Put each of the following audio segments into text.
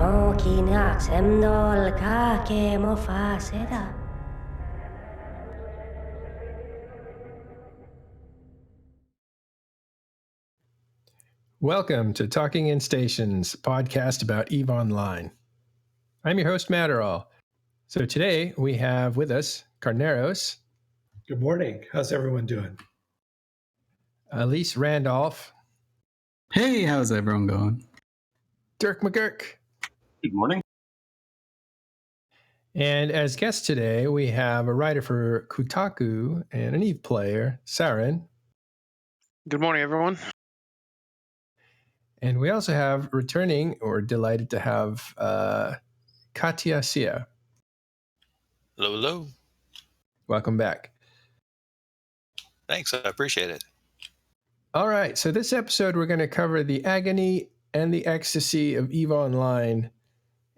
no kina semdol ka ke mofa seda. Welcome to Talking in Stations, a podcast about EVE Online. I'm your host, Matterall. So today we have with us Carneros. Good morning. How's everyone doing? Elise Randolph. Hey, how's everyone going? Dirk McGurk. Good morning. And as guests today, we have a writer for Kotaku and an EVE player, Saren. Good morning, everyone. And we also have returning, or delighted to have, Katia Sae. Hello, hello. Welcome back. Thanks, I appreciate it. All right, so this episode we're going to cover the Agony and the Ecstasy of EVE Online,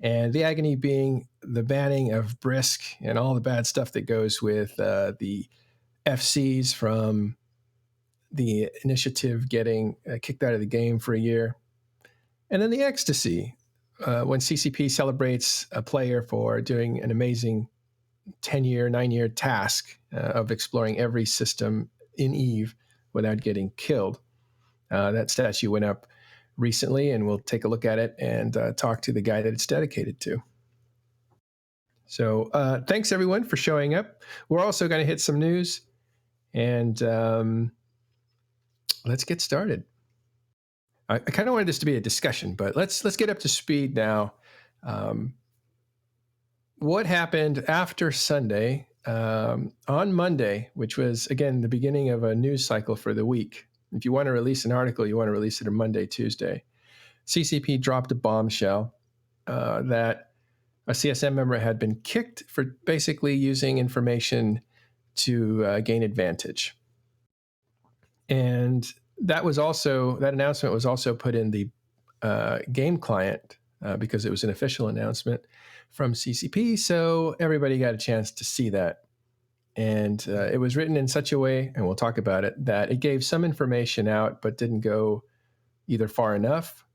and the Agony being the banning of Brisk and all the bad stuff that goes with the FCs from the initiative getting kicked out of the game for a year. And then the Ecstasy, when CCP celebrates a player for doing an amazing 10-year, 9-year task of exploring every system in EVE without getting killed. That statue went up recently, and we'll take a look at it and talk to the guy that it's dedicated to. So thanks, everyone, for showing up. We're also going to hit some news, and let's get started. I kind of wanted this to be a discussion, but let's get up to speed now. What happened after Sunday? On Monday, which was, again, the beginning of a news cycle for the week. If you want to release an article, you want to release it on Monday, Tuesday. CCP dropped a bombshell that a CSM member had been kicked for basically using information to gain advantage. And that announcement was also put in the game client because it was an official announcement from CCP, so everybody got a chance to see that. And it was written in such a way, and we'll talk about it, that it gave some information out but didn't go either far enough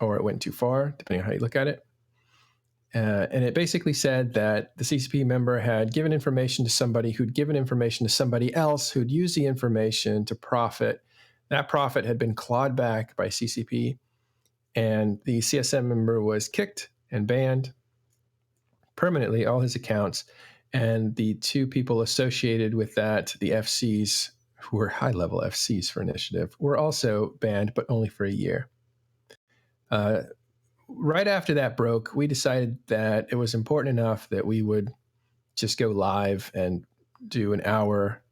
or it went too far, depending on how you look at it. And it basically said that the CCP member had given information to somebody who'd given information to somebody else who'd used the information to profit. That profit had been clawed back by CCP, and the CSM member was kicked and banned permanently, all his accounts, and the two people associated with that, the FCs, who were high-level FCs for initiative, were also banned, but only for a year. Right after that broke, we decided that it was important enough that we would just go live and do an hour,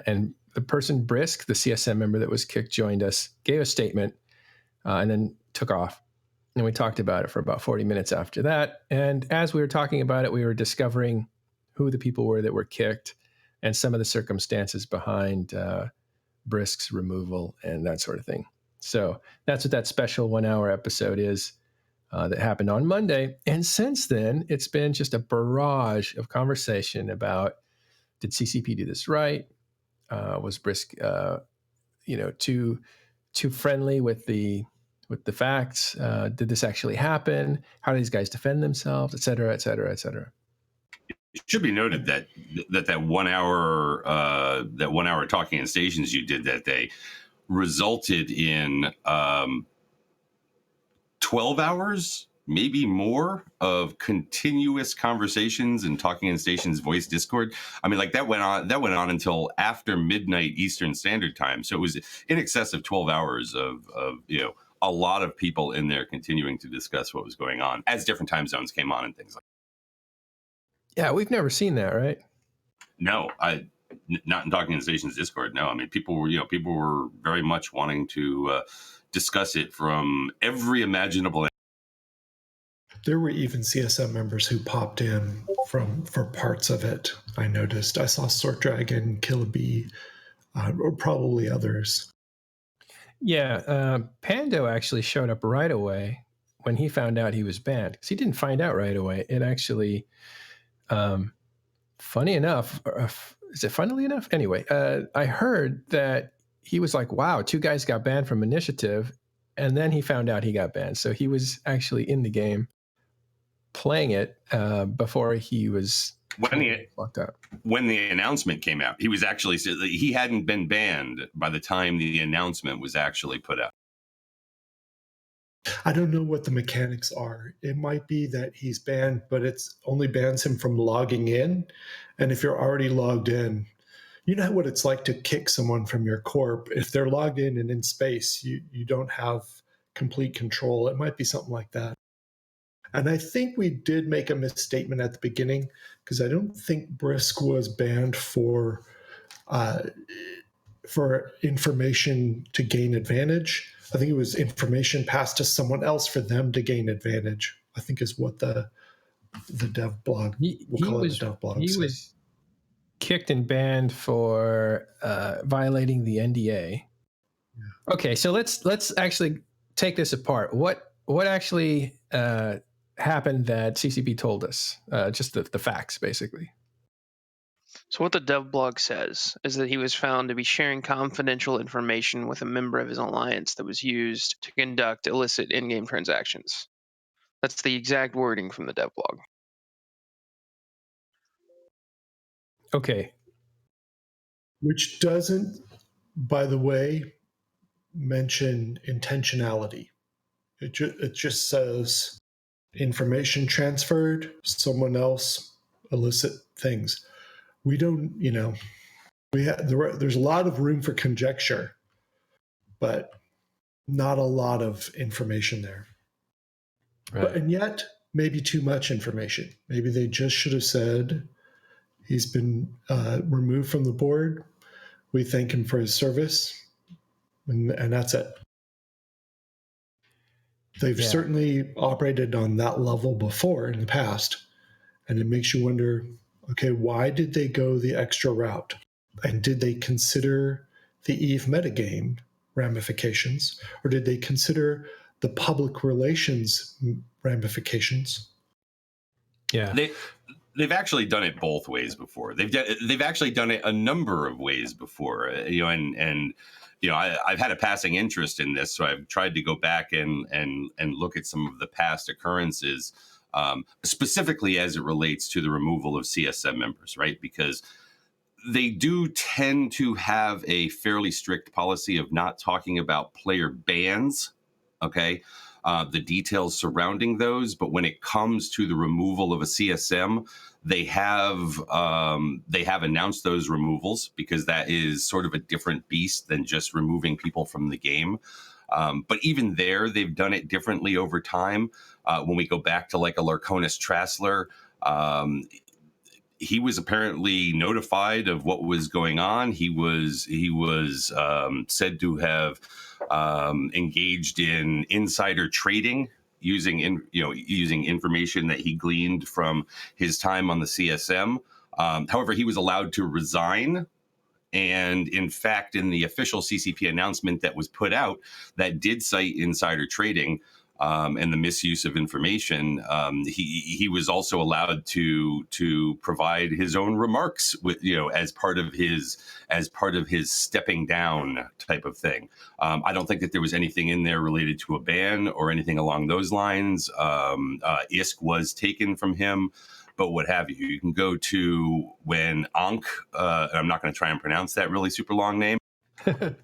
and the person, Brisk, the CSM member that was kicked, joined us, gave a statement, and then took off. And we talked about it for about 40 minutes after that. And as we were talking about it, we were discovering who the people were that were kicked and some of the circumstances behind Brisk's removal and that sort of thing. So that's what that special 1-hour episode is that happened on Monday. And since then, it's been just a barrage of conversation about, did CCP do this right? Was Brisk too friendly with the facts? Did this actually happen? How do these guys defend themselves, et cetera, et cetera, et cetera? It should be noted that 1 hour talking in stations you did that day resulted in 12 hours, maybe more, of continuous conversations and talking in stations voice Discord. I mean, like that went on until after midnight Eastern Standard Time. So it was in excess of 12 hours of a lot of people in there continuing to discuss what was going on as different time zones came on and things like that. Yeah, we've never seen that, right? No, not in Talking in Stations Discord. No, I mean, people were very much wanting to discuss it from every imaginable. There were even CSM members who popped in for parts of it. I noticed. I saw Sword Dragon, Killahbee, or probably others. Yeah, Pando actually showed up right away when he found out he was banned, because he didn't find out right away. It actually, funny enough, is it funnily enough? Anyway, I heard that he was like, wow, 2 guys got banned from initiative, and then he found out he got banned. So he was actually in the game playing it before he was locked up. When the announcement came out, he hadn't been banned by the time the announcement was actually put out. I don't know what the mechanics are. It might be that he's banned, but it's only bans him from logging in. And if you're already logged in, you know what it's like to kick someone from your corp. If they're logged in and in space, you don't have complete control. It might be something like that. And I think we did make a misstatement at the beginning, because I don't think Brisk was banned for information to gain advantage. I think it was information passed to someone else for them to gain advantage, I think is what the dev blog, He says. was kicked and banned for violating the NDA. Yeah. Okay, so let's actually take this apart. What actually happened that CCP told us? Just the facts, basically. So what the dev blog says is that he was found to be sharing confidential information with a member of his alliance that was used to conduct illicit in-game transactions. That's the exact wording from the dev blog. Okay. Which doesn't, by the way, mention intentionality. It just says information transferred, someone else, illicit things. We don't, there's a lot of room for conjecture, but not a lot of information there. Right. And yet, maybe too much information. Maybe they just should have said, he's been removed from the board. We thank him for his service, and that's it. They've certainly operated on that level before in the past, and it makes you wonder, okay, why did they go the extra route? And did they consider the EVE metagame ramifications, or did they consider the public relations ramifications? Yeah. They've actually done it both ways before. They've actually done it a number of ways before, and I've had a passing interest in this, so I've tried to go back and look at some of the past occurrences, specifically as it relates to the removal of CSM members, right? Because they do tend to have a fairly strict policy of not talking about player bans, okay? The details surrounding those, but when it comes to the removal of a CSM, they have announced those removals, because that is sort of a different beast than just removing people from the game. But even there, they've done it differently over time. When we go back to like a Larconis Trassler, he was apparently notified of what was going on. He was said to have engaged in insider trading using information that he gleaned from his time on the CSM. However, he was allowed to resign. And in fact, in the official CCP announcement that was put out, that did cite insider trading and the misuse of information. He was also allowed to provide his own remarks with, as part of his stepping down type of thing. I don't think that there was anything in there related to a ban or anything along those lines. ISK was taken from him, but what have you. You can go to when Ankh, I'm not going to try and pronounce that really super long name.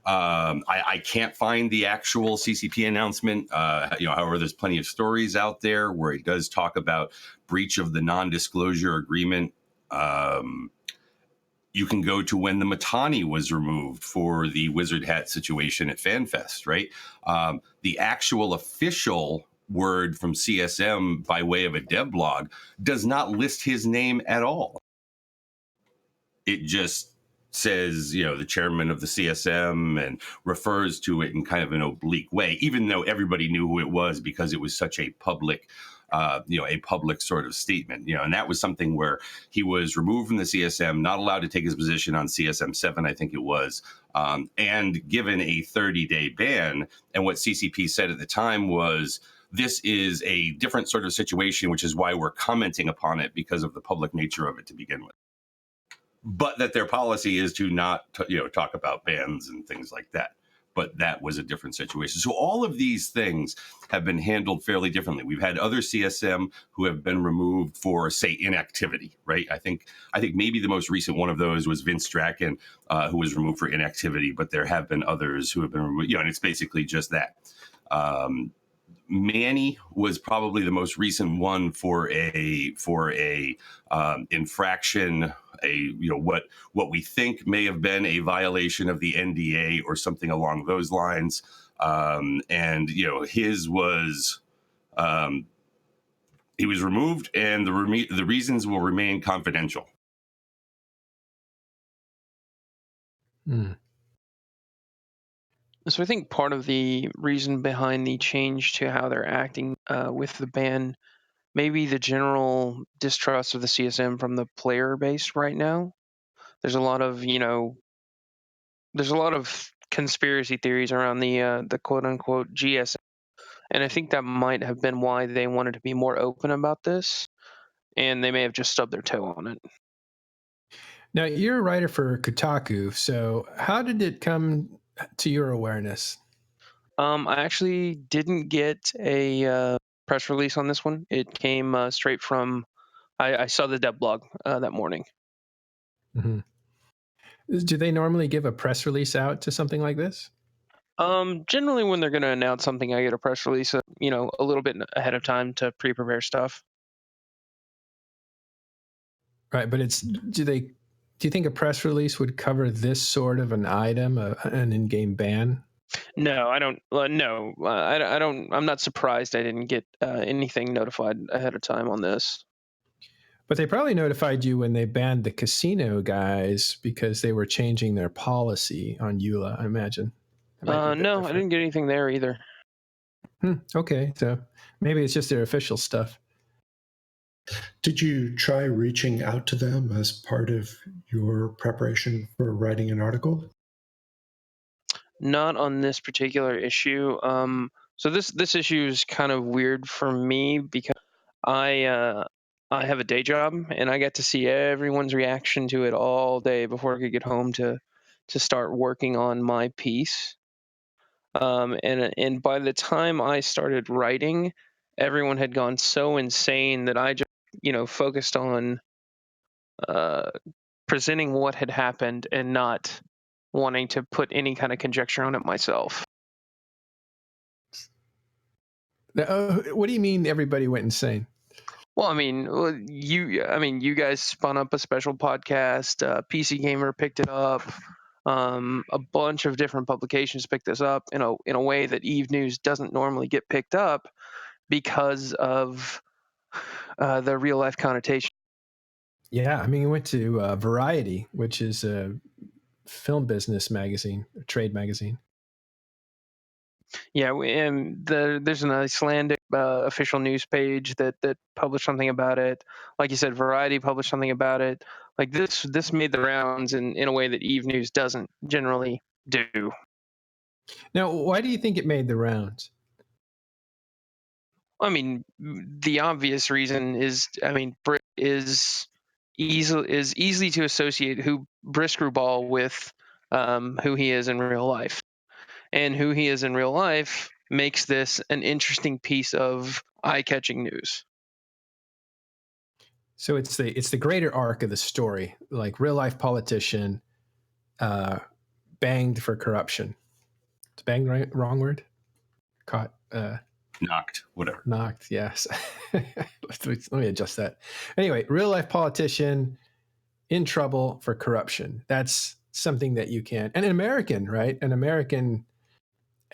I can't find the actual CCP announcement. However, there's plenty of stories out there where it does talk about breach of the non-disclosure agreement. You can go to when the Matani was removed for the Wizard Hat situation at FanFest, right? The actual official word from CSM by way of a dev blog does not list his name at all. It just says, the chairman of the CSM, and refers to it in kind of an oblique way, even though everybody knew who it was because it was such a public, a public sort of statement, and that was something where he was removed from the CSM, not allowed to take his position on CSM 7, I think it was, and given a 30-day ban. And what CCP said at the time was, this is a different sort of situation, which is why we're commenting upon it, because of the public nature of it to begin with. But that their policy is to not, talk about bans and things like that. but that was a different situation. So all of these things have been handled fairly differently. We've had other CSM who have been removed for, say, inactivity, right? I think maybe the most recent one of those was Vince Strachan, who was removed for inactivity, but there have been others who have been removed, and it's basically just that. Manny was probably the most recent one for a infraction, what we think may have been a violation of the NDA or something along those lines. And his was he was removed, and the reasons will remain confidential. Hmm. So I think part of the reason behind the change to how they're acting with the ban, maybe the general distrust of the CSM from the player base right now. There's a lot of conspiracy theories around the quote unquote GSM, and I think that might have been why they wanted to be more open about this, and they may have just stubbed their toe on it. Now, you're a writer for Kotaku, so how did it come to your awareness? I actually didn't get a press release on this one. It came straight from I saw the dev blog that morning. Mm-hmm. Do they normally give a press release out to something like this? Generally, when they're going to announce something, I get a press release, a little bit ahead of time to pre-prepare stuff. Right, but do you think a press release would cover this sort of an item, an in-game ban? No, I don't. No, I don't. I'm not surprised I didn't get anything notified ahead of time on this. But they probably notified you when they banned the casino guys because they were changing their policy on EULA, I imagine. No, different. I didn't get anything there either. Okay, so maybe it's just their official stuff. Did you try reaching out to them as part of your preparation for writing an article? Not on this particular issue. So this issue is kind of weird for me because I have a day job and I get to see everyone's reaction to it all day before I could get home to start working on my piece. And by the time I started writing, everyone had gone so insane that I just focused on presenting what had happened and not wanting to put any kind of conjecture on it myself. What do you mean everybody went insane? Well, you guys spun up a special podcast. PC Gamer picked it up. A bunch of different publications picked this up in a way that Eve News doesn't normally get picked up because of the real life connotation. Yeah, we went to Variety, which is a film business magazine, a trade magazine. Yeah, and there's an Icelandic official news page that published something about it. Like you said, Variety published something about it. Like this made the rounds in a way that Eve News doesn't generally do. Now, why do you think it made the rounds? The obvious reason is, Bric is easily to associate who Bric Rubal with who he is in real life. And who he is in real life makes this an interesting piece of eye-catching news. So it's the greater arc of the story, like real life politician banged for corruption. Is banged right? Wrong word? Caught. Knocked. Whatever. Knocked. Yes. Let me adjust that. Anyway, real life politician in trouble for corruption. That's something that you can. And an American, right? An American.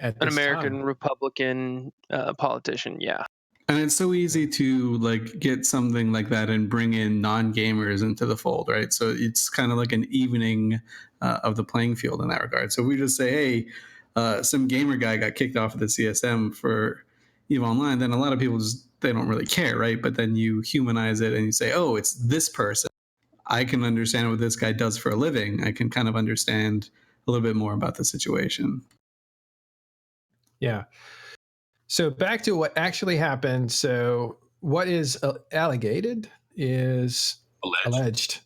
An American Republican politician, yeah. And it's so easy to get something like that and bring in non-gamers into the fold, right? So it's kind of like an evening of the playing field in that regard. So if we just say, hey, some gamer guy got kicked off of the CSM for EVE Online, then a lot of people they don't really care, right? But then you humanize it and you say, oh, it's this person. I can understand what this guy does for a living. I can kind of understand a little bit more about the situation. Yeah. So back to what actually happened. So what is alleged is alleged.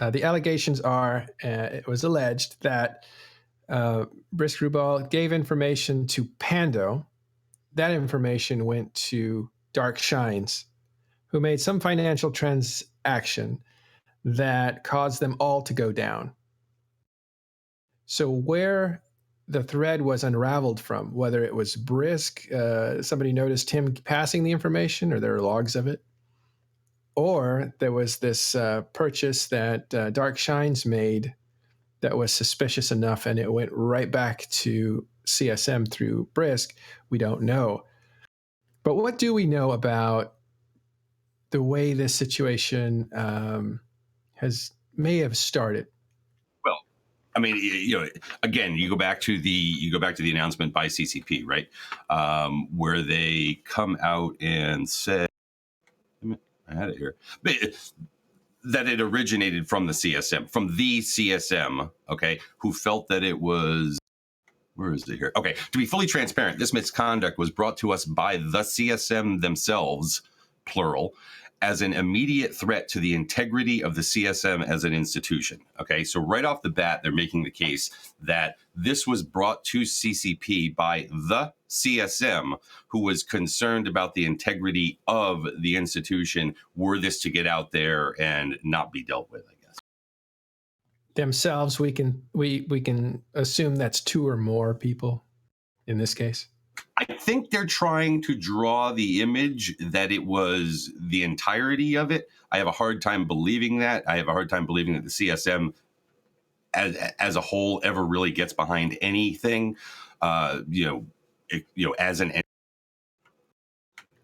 The allegations are, it was alleged that Bric Rubal gave information to Pando. That information went to Dark Shines, who made some financial transaction that caused them all to go down. So where the thread was unraveled from, whether it was Brisk, somebody noticed him passing the information, or there are logs of it, or there was this purchase that Dark Shines made that was suspicious enough, and it went right back to CSM through Brisk. We don't know. But what do we know about the way this situation may have started? Well, I mean, again, you go back to the announcement by CCP, right, where they come out and say, I had it here, that it originated from the CSM, okay, who felt that it was. Where is it here? Okay, to be fully transparent, this misconduct was brought to us by the CSM themselves, plural, as an immediate threat to the integrity of the CSM as an institution. Okay, so right off the bat, they're making the case that this was brought to CCP by the CSM, who was concerned about the integrity of the institution, were this to get out there and not be dealt with, I guess. Themselves, we can assume that's two or more people in this case. I think they're trying to draw the image that it was the entirety of it. I have a hard time believing that. I have a hard time believing that the CSM as a whole ever really gets behind anything, as an.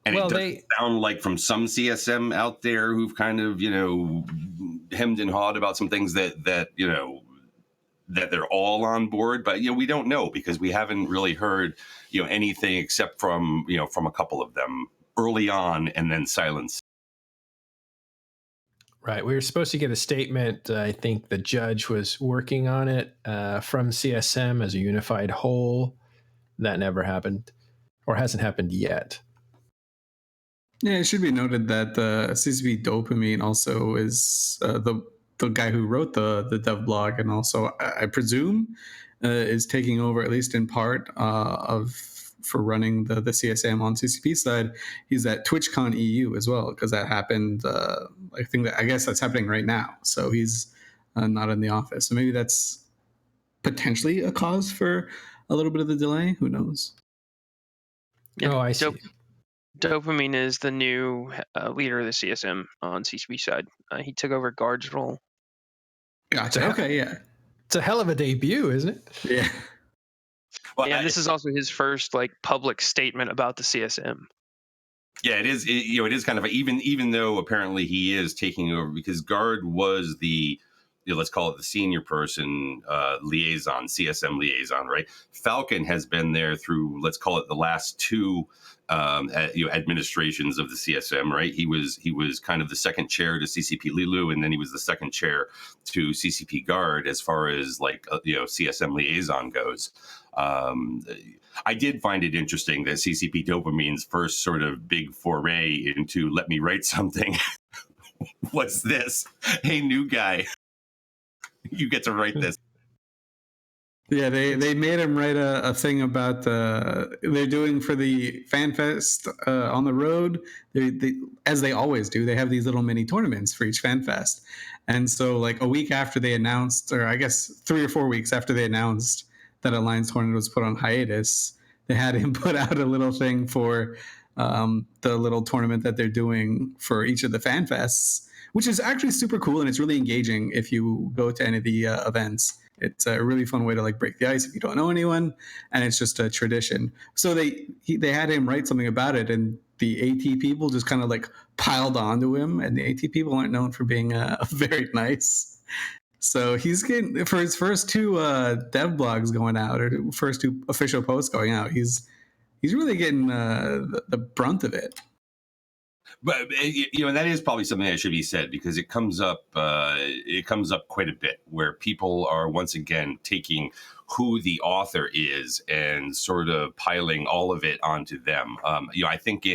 And well, it does sound like from some CSM out there who've kind of, hemmed and hawed about some things that they're all on board, but we don't know, because we haven't really heard anything except from a couple of them early on, and then silence. Right. We were supposed to get a statement. I think the judge was working on it from CSM as a unified whole. That never happened, or hasn't happened yet. Yeah, it should be noted that CCP Dopamine also is the guy who wrote the dev blog, and also I presume is taking over, at least in part, for running the CSM on CCP side. He's at TwitchCon EU as well, because that happened. I guess that's happening right now. So he's not in the office. So maybe that's potentially a cause for a little bit of the delay. Who knows? Yeah, I see. Dopamine is the new leader of the CSM on CCP side. He took over Guard's role. Gotcha. Okay, yeah. It's a hell of a debut, isn't it? Yeah. Well, this is also his first public statement about the CSM. Yeah, it is. It is kind of even though apparently he is taking over, because Guard was the, let's call it the senior person, liaison, CSM liaison, right? Falcon has been there through, let's call it the last two administrations of the CSM, right? He was kind of the second chair to CCP Lilu, and then he was the second chair to CCP Guard as far as CSM liaison goes. I did find it interesting that CCP Dopamine's first sort of big foray into let me write something. What's this? Hey, new guy, you get to write this. Yeah, they made him write a thing about they're doing for the FanFest on the road. They as they always do, they have these little mini tournaments for each FanFest. And so a week after they announced, or I guess 3 or 4 weeks after they announced that Alliance tournament was put on hiatus, they had him put out a little thing for the little tournament that they're doing for each of the FanFests, which is actually super cool, and it's really engaging if you go to any of the events. It's a really fun way to break the ice if you don't know anyone, and it's just a tradition. So they had him write something about it, and the AT people just kind of piled onto him, and the AT people aren't known for being very nice. So he's getting, for his first two dev blogs going out, or first two official posts going out, he's really getting the brunt of it. But and that is probably something that should be said, because it comes up quite a bit, where people are once again taking who the author is and sort of piling all of it onto them. I think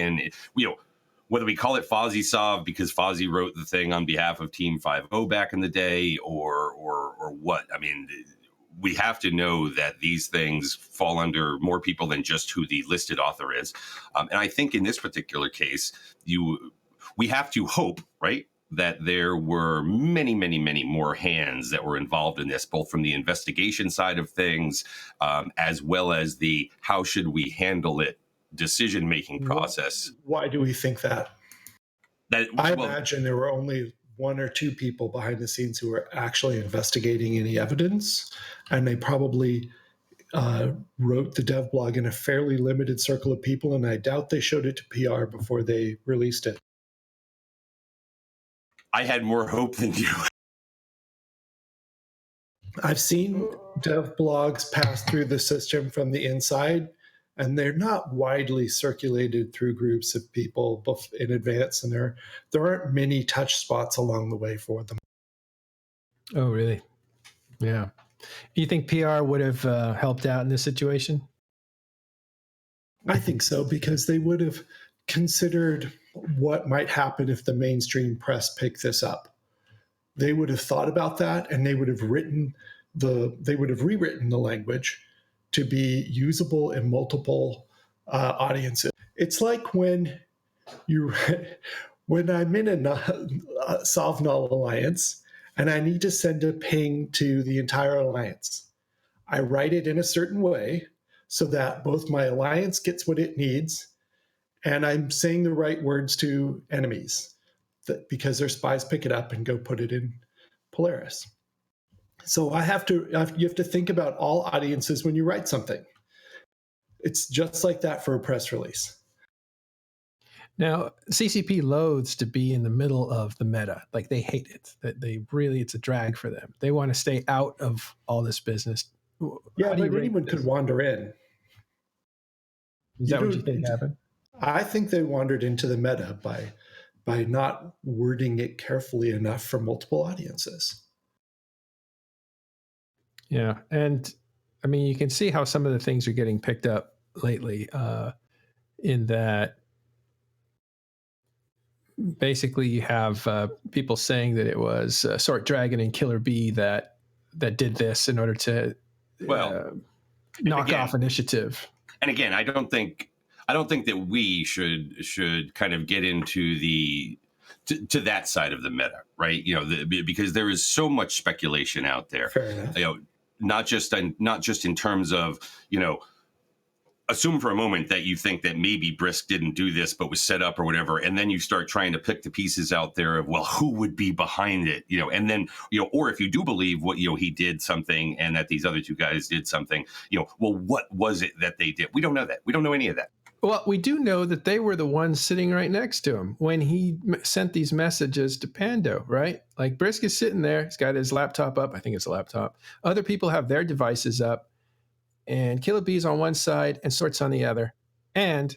whether we call it Fozzie Sov because Fozzie wrote the thing on behalf of Team 5-0 back in the day, or what. I mean, we have to know that these things fall under more people than just who the listed author is. And I think in this particular case, we have to hope, right, that there were many, many, many more hands that were involved in this, both from the investigation side of things, as well as the how should we handle it decision-making process. Why do we think that? I imagine there were only one or two people behind the scenes who were actually investigating any evidence, and they probably wrote the dev blog in a fairly limited circle of people, and I doubt they showed it to PR before they released it. I had more hope than you. I've seen dev blogs pass through the system from the inside, and they're not widely circulated through groups of people in advance, and there aren't many touch spots along the way for them. Oh, really? Yeah. Do you think PR would have helped out in this situation? I think so, because they would have considered what might happen if the mainstream press picked this up. They would have thought about that, and they would have rewritten the language to be usable in multiple audiences. It's like when I'm in a Solve Null alliance and I need to send a ping to the entire alliance. I write it in a certain way so that both my alliance gets what it needs and I'm saying the right words to enemies because their spies pick it up and go put it in Polaris. So you have to think about all audiences when you write something. It's just like that for a press release. Now, CCP loathes to be in the middle of the meta. Like, they hate it. It's a drag for them. They want to stay out of all this business. Yeah, but anyone could wander in. Is that what you think happened? I think they wandered into the meta by not wording it carefully enough for multiple audiences. Yeah, and I mean, you can see how some of the things are getting picked up lately in that basically you have people saying that it was Sort Dragon and Killahbee that did this in order to knock off initiative. And again, I don't think that we should kind of get into to that side of the meta, right? Because there is so much speculation out there. Fair enough. Not just in terms of, assume for a moment that you think that maybe Brisk didn't do this, but was set up or whatever. And then you start trying to pick the pieces out there of, well, who would be behind it? And then, or if you do believe he did something and that these other two guys did something, well, what was it that they did? We don't know that. We don't know any of that. Well, we do know that they were the ones sitting right next to him when he sent these messages to Pando, right? Like, Brisk is sitting there. He's got his laptop up. I think it's a laptop. Other people have their devices up. And Killahbee's on one side and Sort's on the other. And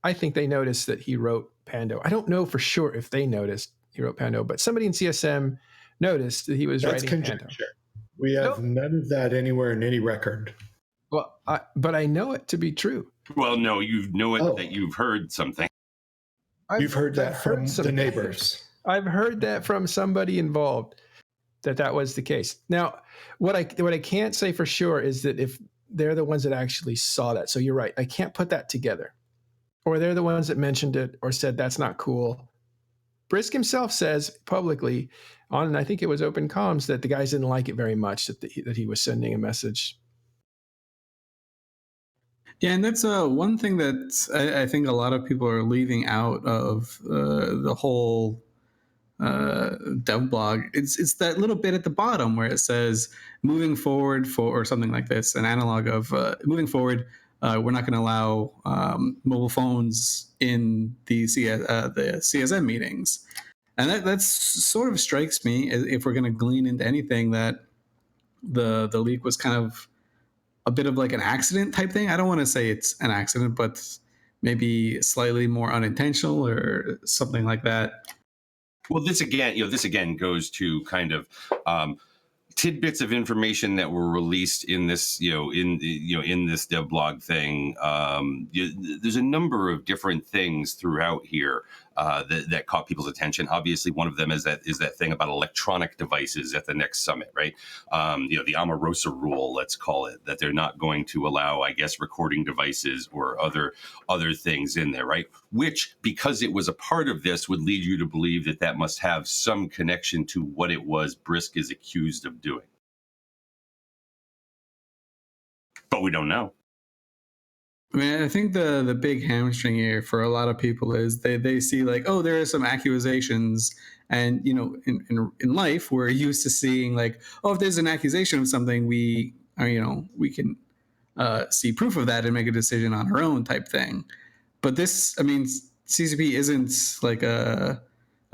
I think they noticed that he wrote Pando. I don't know for sure if they noticed he wrote Pando, but somebody in CSM noticed that he was writing conjecture. Pando. We have none of that anywhere in any record. Well, but I know it to be true. Well, no, you know it that you've heard something. You've heard that from the neighbors. I've heard that from somebody involved, that was the case. Now, what I can't say for sure is that if they're the ones that actually saw that. So you're right. I can't put that together. Or they're the ones that mentioned it or said that's not cool. Brisk himself says publicly on, I think it was Open Comms, that the guys didn't like it very much that he was sending a message. Yeah, and that's one thing that I think a lot of people are leaving out of the whole dev blog. It's that little bit at the bottom where it says moving forward or something like this, an analog of moving forward, we're not going to allow mobile phones in the CSM meetings. And that sort of strikes me, if we're going to glean into anything, that the leak was kind of a bit of like an accident type thing. I don't want to say it's an accident, but maybe slightly more unintentional or something like that. Well, this again goes to kind of tidbits of information that were released in this, in this dev blog thing. There's a number of different things throughout here that caught people's attention. Obviously, one of them is that thing about electronic devices at the next summit, right? The Omarosa rule, let's call it, that they're not going to allow, I guess, recording devices or other things in there, right? Which, because it was a part of this, would lead you to believe that must have some connection to what it was Brisk is accused of doing. But we don't know. I mean, I think the big hamstring here for a lot of people is they see like, oh, there are some accusations, and in life we're used to seeing like, oh, if there's an accusation of something, we can see proof of that and make a decision on our own type thing. But this, I mean, CCP isn't like a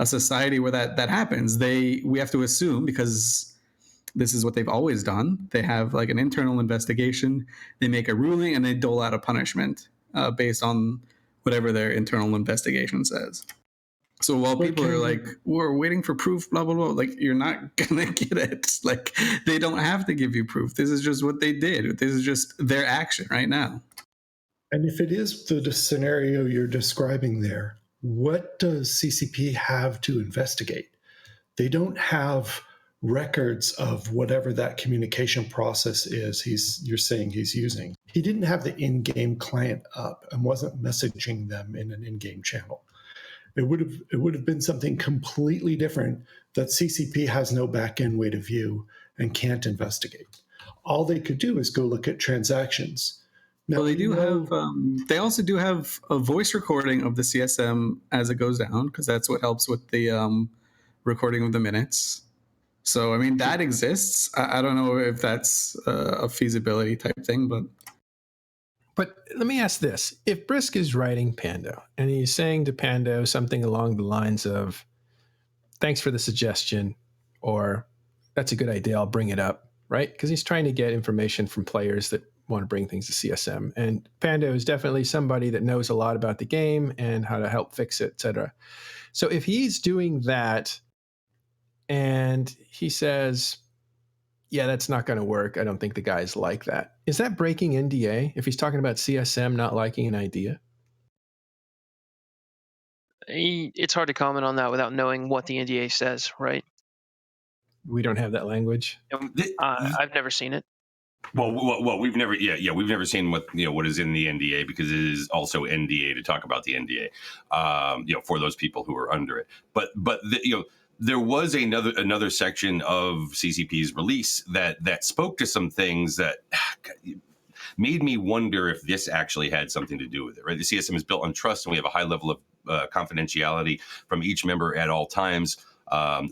society where that happens. We have to assume, because this is what they've always done. They have like an internal investigation, they make a ruling, and they dole out a punishment based on whatever their internal investigation says. So while people are like, we're waiting for proof, blah, blah, blah, like, you're not going to get it. Like, they don't have to give you proof. This is just what they did. This is just their action right now. And if it is the scenario you're describing there, what does CCP have to investigate? They don't have records of whatever that communication process is you're saying he's using. He didn't have the in-game client up and wasn't messaging them in an in-game channel. It would have been something completely different that CCP has no back-end way to view and can't investigate. All they could do is go look at transactions. Now, well, they do have. They also do have a voice recording of the CSM as it goes down, because that's what helps with the recording of the minutes. So, I mean, that exists. I don't know if that's a feasibility type thing, But let me ask this. If Brisk is writing Pando and he's saying to Pando something along the lines of, thanks for the suggestion, or that's a good idea, I'll bring it up, right? Because he's trying to get information from players that want to bring things to CSM. And Pando is definitely somebody that knows a lot about the game and how to help fix it, etc. So if he's doing that and he says, yeah, that's not going to work, I don't think the guys like that, is that breaking NDA if he's talking about CSM not liking an idea? It's hard to comment on that without knowing what the NDA says, right? We don't have that language. I've never seen it. Well, we've never, we've never seen what is in the NDA, because it is also NDA to talk about the NDA, for those people who are under it. But there was another section of CCP's release that spoke to some things that made me wonder if this actually had something to do with it. Right, the CSM is built on trust, and we have a high level of confidentiality from each member at all times.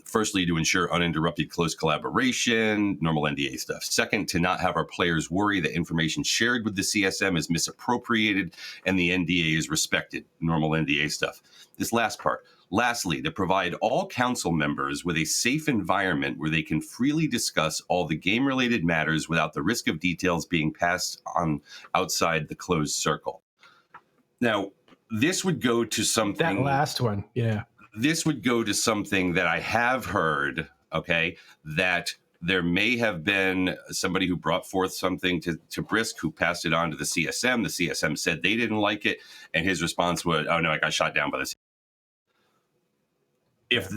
Firstly, to ensure uninterrupted close collaboration, normal NDA stuff. Second, to not have our players worry that information shared with the CSM is misappropriated and the NDA is respected, normal NDA stuff. This last part. Lastly, to provide all council members with a safe environment where they can freely discuss all the game-related matters without the risk of details being passed on outside the closed circle. Now, this would go to something... That last one, yeah. This would go to something that I have heard, okay, that there may have been somebody who brought forth something to Brisk, who passed it on to the CSM. The CSM said they didn't like it, and his response was, oh, no, I got shot down by the CSM. If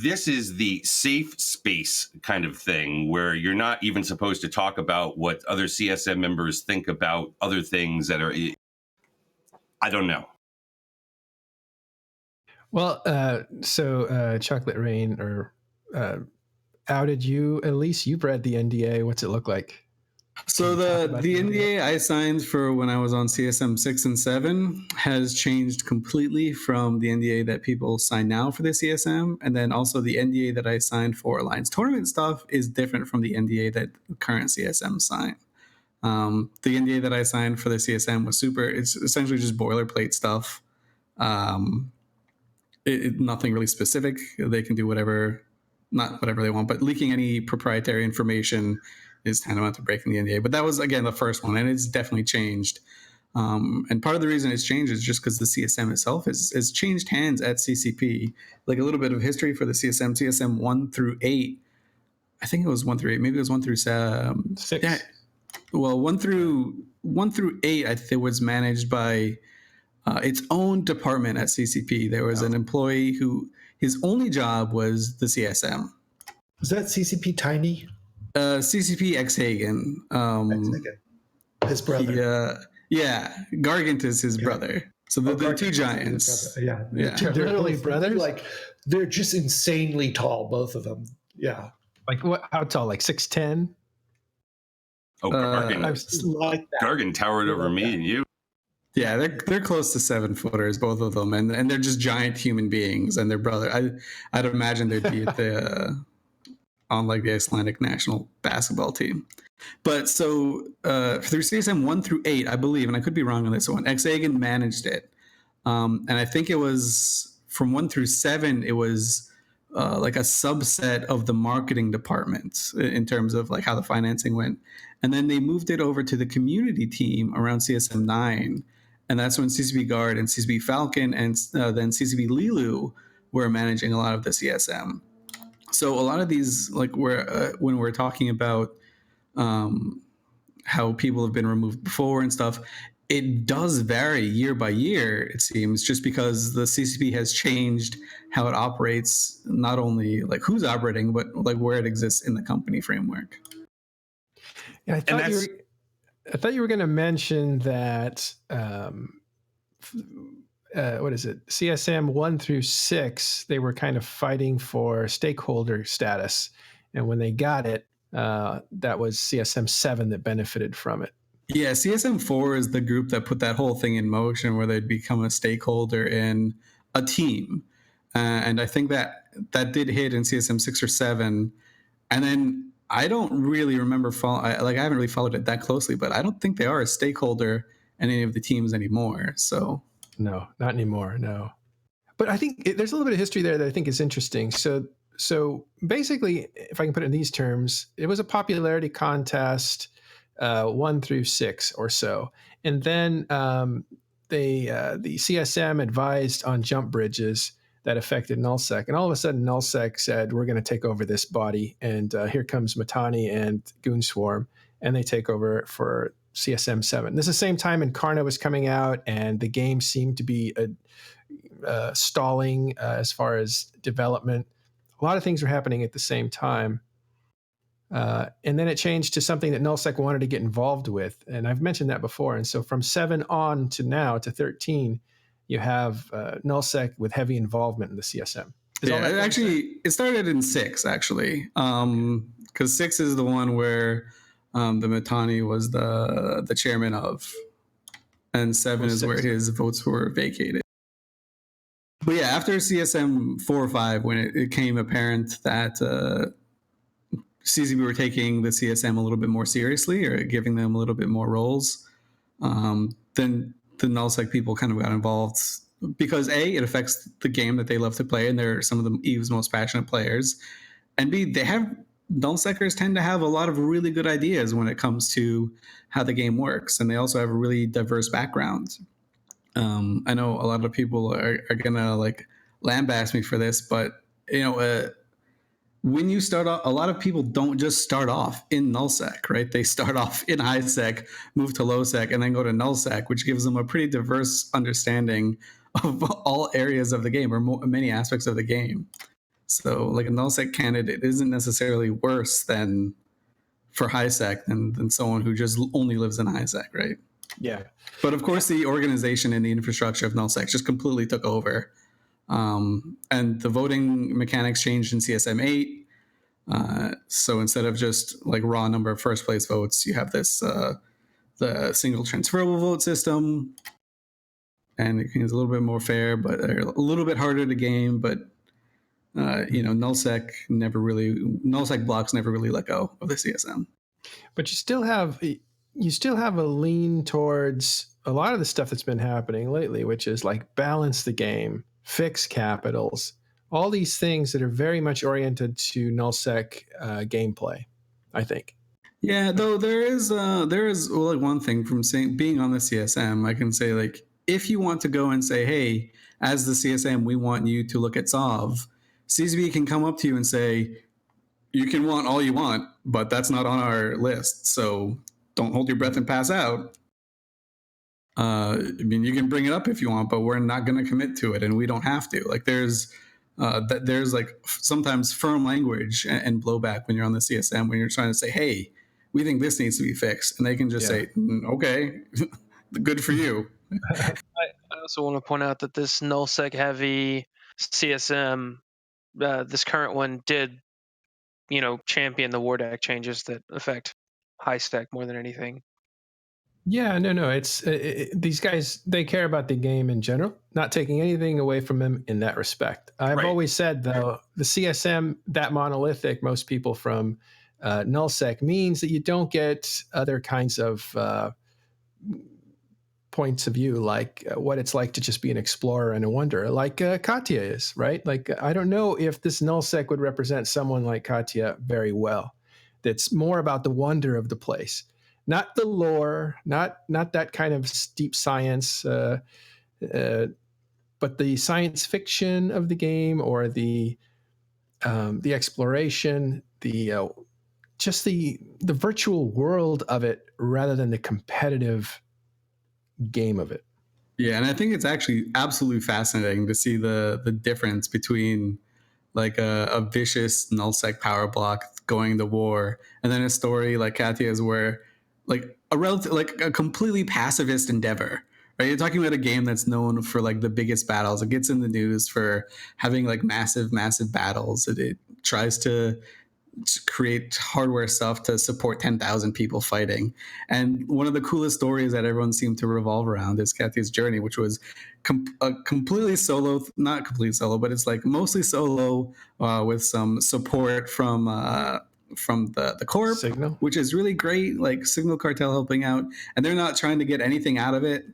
this is the safe space kind of thing where you're not even supposed to talk about what other CSM members think about other things that are, I don't know. Well, so Chocolate Rain, or outed you, Elise, you've read the NDA. What's it look like? So the NDA I signed for when I was on CSM 6 and 7 has changed completely from the NDA that people sign now for the CSM. And then also the NDA that I signed for Alliance Tournament stuff is different from the NDA that current CSM signed. The NDA that I signed for the CSM was it's essentially just boilerplate stuff. Nothing really specific. They can do not whatever they want, but leaking any proprietary information is tantamount to breaking the NDA. But that was, again, the first one, and it's definitely changed. And part of the reason it's changed is just because the CSM itself has changed hands at CCP. Like a little bit of history for the CSM 1 through 8. I think it was 1 through 8. Maybe it was 1 through 6. Yeah. Well, 1 through 8, I think it was managed by its own department at CCP. There was an employee who his only job was the CSM. Was that CCP Tiny? CCP X-Hagen. His brother. Yeah, Gargant is his brother. So the two giants. Yeah. They're literally brothers? They're just insanely tall, both of them. Yeah. Like what? How tall? Like 6'10"? Oh, Gargant towered over me and you. Yeah, they're close to 7-footers, both of them, and they're just giant human beings. And their brother, I'd imagine they'd be at the on like the Icelandic national basketball team. But so through CSM 1 through 8, I believe, and I could be wrong on this one, X-Hagen managed it, and I think it was from 1 through 7. It was like a subset of the marketing department in terms of like how the financing went, and then they moved it over to the community team around CSM 9. And that's when CCP Guard and CCP Falcon and then CCP Lilu were managing a lot of the CSM. So a lot of these, like when we're talking about how people have been removed before and stuff, it does vary year by year, it seems, just because the CCP has changed how it operates, not only like who's operating, but like where it exists in the company framework. Yeah, I thought you were going to mention that, what is it? CSM 1 through 6, they were kind of fighting for stakeholder status. And when they got it, that was CSM 7 that benefited from it. Yeah, CSM 4 is the group that put that whole thing in motion where they'd become a stakeholder in a team. And I think that did hit in CSM 6 or 7. And then I don't really remember I haven't really followed it that closely, but I don't think they are a stakeholder in any of the teams anymore. So no, not anymore. No, but I think there's a little bit of history there that I think is interesting. So basically, if I can put it in these terms, it was a popularity contest, 1 through 6 or so, and then the CSM advised on jump bridges that affected nullsec. And all of a sudden, nullsec said, we're going to take over this body. And here comes Mittani and Goonswarm, and they take over for CSM 7. This is the same time Incarna was coming out, and the game seemed to be stalling as far as development. A lot of things were happening at the same time. And then it changed to something that nullsec wanted to get involved with. And I've mentioned that before. And so from 7 on to now to 13, you have nullsec with heavy involvement in the CSM. It started in 6, actually, because 6 is the one where the Mittani was the chairman of, and 7 is where his votes were vacated. But yeah, after CSM 4 or 5, when it became apparent that CCP were taking the CSM a little bit more seriously or giving them a little bit more roles, then the nullsec people kind of got involved because A, it affects the game that they love to play, and they're some of the EVE's most passionate players, and B, nullsecers tend to have a lot of really good ideas when it comes to how the game works, and they also have a really diverse background. I know a lot of people are gonna like lambaste me for this, but when you start off, a lot of people don't just start off in nullsec, right? They start off in highsec, move to lowsec, and then go to nullsec, which gives them a pretty diverse understanding of all areas of the game or many aspects of the game. So like a nullsec candidate isn't necessarily worse than for highsec than someone who just only lives in highsec, right? Yeah. But of course, the organization and the infrastructure of nullsec just completely took over. And the voting mechanics changed in CSM 8. So instead of just like raw number of first place votes, you have this the single transferable vote system, and it is a little bit more fair, but a little bit harder to game. But nullsec blocks never really let go of the CSM. But you still have a lean towards a lot of the stuff that's been happening lately, which is like balance the game, fix capitals, all these things that are very much oriented to nullsec gameplay, I think. Yeah, though there is like one thing from being on the CSM, I can say like if you want to go and say, hey, as the CSM, we want you to look at Sov, CCP can come up to you and say, you can want all you want, but that's not on our list, so don't hold your breath and pass out. I mean, you can bring it up if you want, but we're not going to commit to it, and we don't have to. Like there's like sometimes firm language and blowback when you're on the CSM when you're trying to say, hey, we think this needs to be fixed, and they can just say, okay, good for you. I also want to point out that this nullsec heavy CSM, this current one did, champion the war deck changes that affect high stack more than anything. Yeah, no. It's these guys. They care about the game in general, not taking anything away from them in that respect. I've always said though, the CSM that monolithic, most people from nullsec means that you don't get other kinds of points of view, like what it's like to just be an explorer and a wanderer, like Katia is, right? Like I don't know if this nullsec would represent someone like Katia very well. That's more about the wonder of the place. Not the lore, not that kind of deep science, but the science fiction of the game, or the exploration, just the virtual world of it, rather than the competitive game of it. Yeah, and I think it's actually absolutely fascinating to see the difference between like a vicious nullsec power block going to war, and then a story like Katia's where like a completely pacifist endeavor. Right, you're talking about a game that's known for like the biggest battles. It gets in the news for having like massive battles. It tries to create hardware stuff to support 10,000 people fighting. And one of the coolest stories that everyone seemed to revolve around is Katia's journey, which was completely solo, not completely solo, but it's like mostly solo with some support from the Corp, Signal, which is really great, like Signal Cartel helping out. And they're not trying to get anything out of it.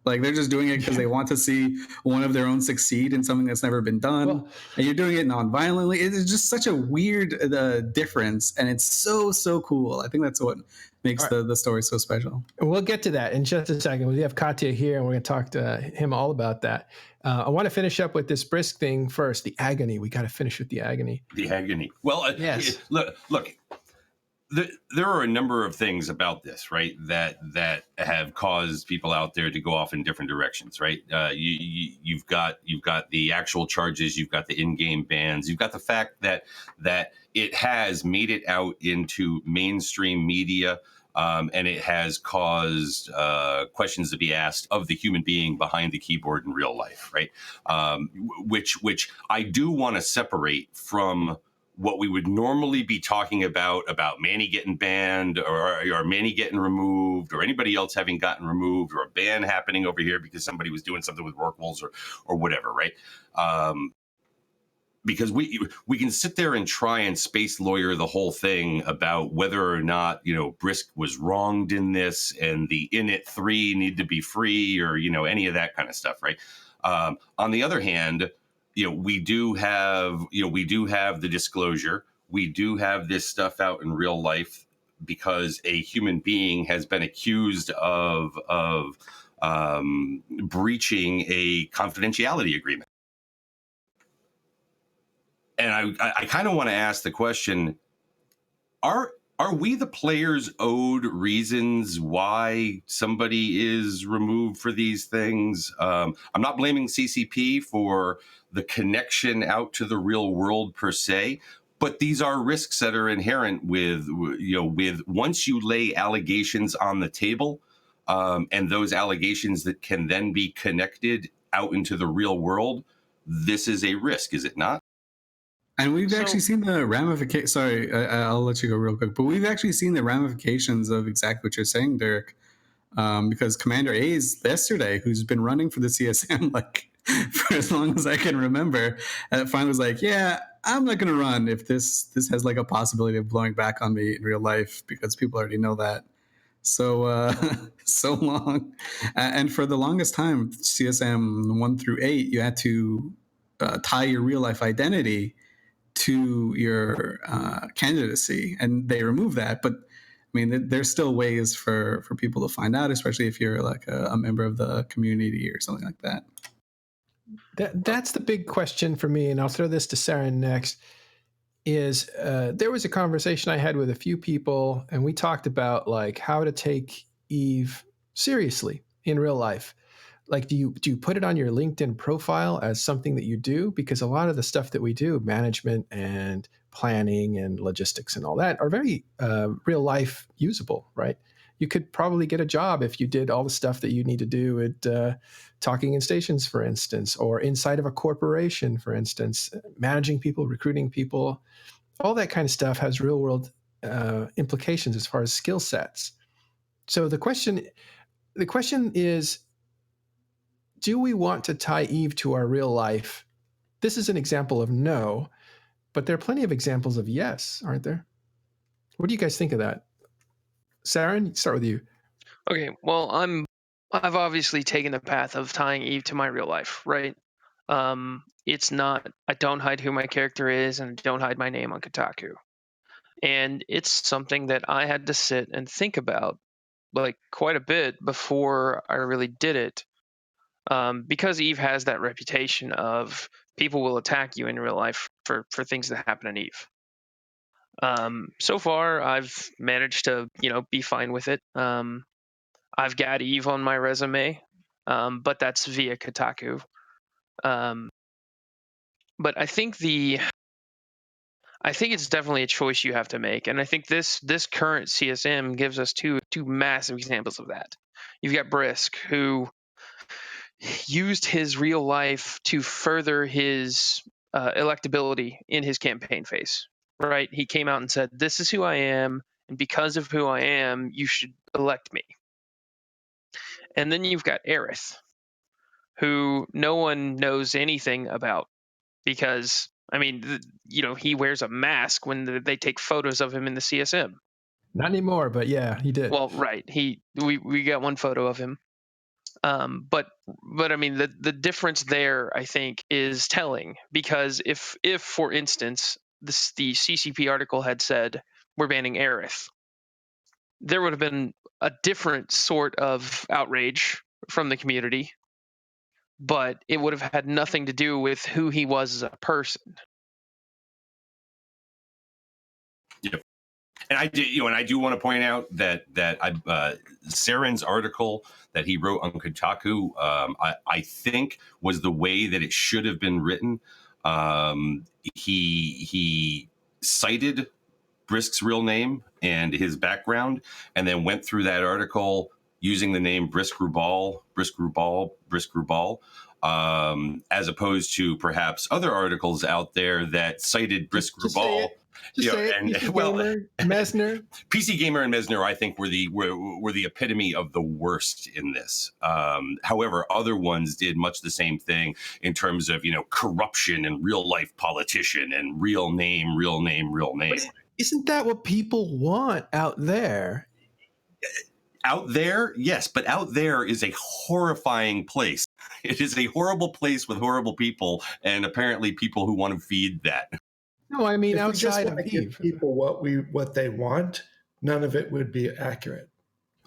Like they're just doing it because they want to see one of their own succeed in something that's never been done. Well, and you're doing it non-violently. It's just such a weird difference, and it's so cool. I think that's what makes the story so special. We'll get to that in just a second. We have Katia here, and we're going to talk to him all about that. I want to finish up with this Brisk thing first, the Agony. We got to finish with the Agony. The Agony. Well, yes. Look. There are a number of things about this, right, that have caused people out there to go off in different directions, right? You've got the actual charges, you've got the in-game bans, you've got the fact that it has made it out into mainstream media, and it has caused questions to be asked of the human being behind the keyboard in real life, right? Which I do want to separate from what we would normally be talking about Manny getting banned or Manny getting removed or anybody else having gotten removed or a ban happening over here because somebody was doing something with Rorquals or whatever, right? Because we can sit there and try and space lawyer the whole thing about whether or not, Brisk was wronged in this and the init 3 need to be free or, any of that kind of stuff, right? On the other hand, we do have the disclosure. We do have this stuff out in real life because a human being has been accused of breaching a confidentiality agreement. And I kind of want to ask the question, are we the players owed reasons why somebody is removed for these things? I'm not blaming CCP for the connection out to the real world per se, but these are risks that are inherent with once you lay allegations on the table, and those allegations that can then be connected out into the real world, this is a risk, is it not? And we've actually seen the ramifications. Sorry, I'll let you go real quick. But we've actually seen the ramifications of exactly what you're saying, Derek. Because Commander A's yesterday, who's been running for the CSM for as long as I can remember, finally was like, "Yeah, I'm not going to run if this has like a possibility of blowing back on me in real life because people already know that." So so long, and for the longest time, CSM 1 through 8, you had to tie your real life identity to your candidacy, and they remove that. But I mean, there's still ways for people to find out, especially if you're like a member of the community or something like that. That's the big question for me, and I'll throw this to Saren next. Is there was a conversation I had with a few people, and we talked about like how to take Eve seriously, in real life? Like, do you put it on your LinkedIn profile as something that you do? Because a lot of the stuff that we do, management and planning and logistics and all that, are very real life usable, right? You could probably get a job if you did all the stuff that you need to do at talking in stations, for instance, or inside of a corporation, for instance, managing people, recruiting people. All that kind of stuff has real world implications as far as skill sets. So the question is, do we want to tie Eve to our real life? This is an example of no, but there are plenty of examples of yes, aren't there? What do you guys think of that? Saren, start with you. Okay, well, I've obviously taken the path of tying Eve to my real life, right? It's not, I don't hide who my character is and don't hide my name on Kotaku. And it's something that I had to sit and think about like quite a bit before I really did it. Because Eve has that reputation of people will attack you in real life for things that happen in Eve. So far, I've managed to, be fine with it. I've got Eve on my resume, but that's via Kotaku. But I think it's definitely a choice you have to make, and I think this current CSM gives us two massive examples of that. You've got Brisk, who used his real life to further his electability in his campaign phase. Right? He came out and said, "This is who I am, and because of who I am, you should elect me." And then you've got Aerith, who no one knows anything about because, I mean, he wears a mask when they take photos of him in the CSM. Not anymore, but yeah, he did. Well, right. We got one photo of him. But I mean, the difference there, I think, is telling because if for instance, the CCP article had said we're banning Aerith, there would have been a different sort of outrage from the community, but it would have had nothing to do with who he was as a person. Yep. And I do want to point out that Saren's article that he wrote on Kotaku, I think was the way that it should have been written. He cited Brisk's real name and his background, and then went through that article using the name Bric Rubal, as opposed to perhaps other articles out there that cited Bric Rubal. Mesner. PC Gamer and Mesner, I think, were the epitome of the worst in this. However, other ones did much the same thing in terms of corruption and real life politician and real name. But isn't that what people want out there? Out there, yes, but out there is a horrifying place. It is a horrible place with horrible people, and apparently people who want to feed that. No, I mean, if outside we just of Eve, give people what they want, none of it would be accurate.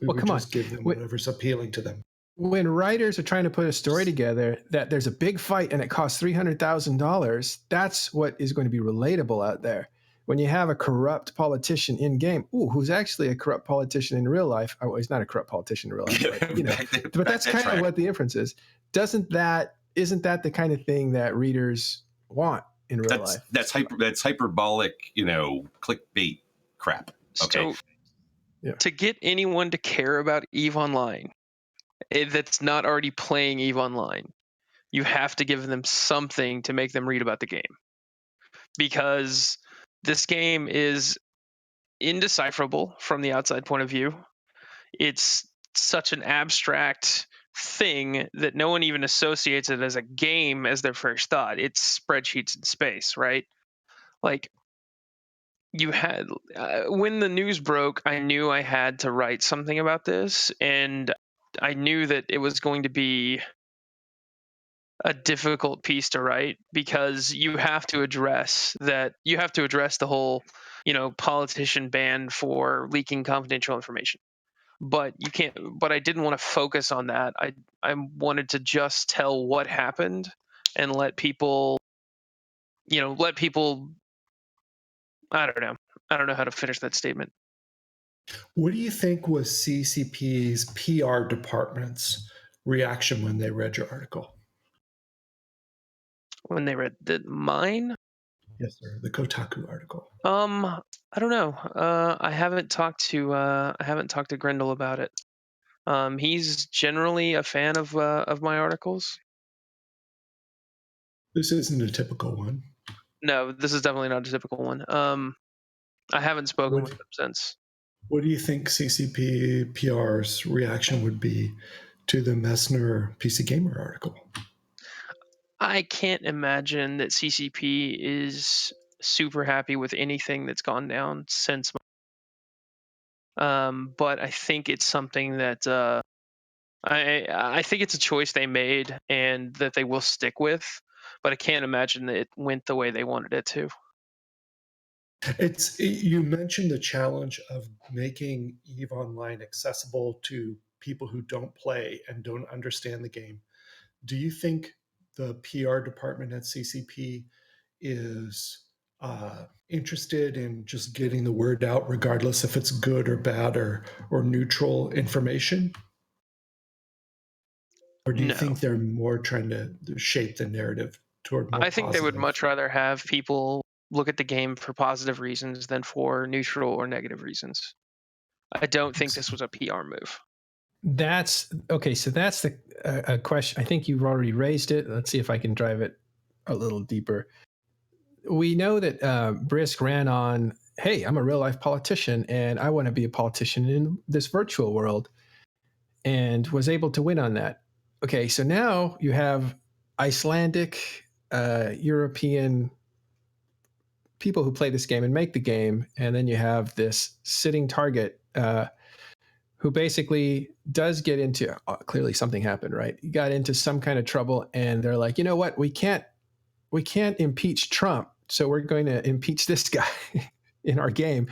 We would just give them whatever's appealing to them. When writers are trying to put a story together that there's a big fight and it costs $300,000, that's what is going to be relatable out there. When you have a corrupt politician in game, who's actually a corrupt politician in real life? Oh, he's not a corrupt politician in real life, but that's kind of what the inference is. Isn't that the kind of thing that readers want in real life? That's hyperbolic, clickbait crap. Okay. So, to get anyone to care about EVE Online that's not already playing EVE Online, you have to give them something to make them read about the game. Because this game is indecipherable from the outside point of view. It's such an abstract thing that no one even associates it as a game as their first thought. It's spreadsheets in space, right? Like, you had when the news broke, I knew I had to write something about this, and I knew that it was going to be a difficult piece to write because you have to address the whole, politician ban for leaking confidential information. But you can't. But I didn't want to focus on that. I wanted to just tell what happened and let people. I don't know how to finish that statement. What do you think was CCP's PR department's reaction when they read your article? When they read mine, Yes, sir. The Kotaku article. I don't know. I haven't talked to Grendel about it. He's generally a fan of my articles. This isn't a typical one. No, this is definitely not a typical one. I haven't spoken with him since. What do you think CCP PR's reaction would be to the Messner PC Gamer article? I can't imagine that CCP is super happy with anything that's gone down since. But I think it's something that I think it's a choice they made and that they will stick with. But I can't imagine that it went the way they wanted it to. You mentioned the challenge of making EVE Online accessible to people who don't play and don't understand the game. Do you think the PR department at CCP is interested in just getting the word out, regardless if it's good or bad or neutral information? Or do you think they're more trying to shape the narrative toward more I think they would much rather have people look at the game for positive reasons than for neutral or negative reasons. I don't think this was a PR move. That's okay. So that's the a question. I think you've already raised it. Let's see if I can drive it a little deeper. We know that Brisk ran on, hey, I'm a real life politician and I want to be a politician in this virtual world, and was able to win on that. Okay, so now you have Icelandic, European people who play this game and make the game, and then you have this sitting target who basically does get into, clearly something happened, right? He got into some kind of trouble, and they're like, you know what? We can't impeach Trump, so we're going to impeach this guy in our game.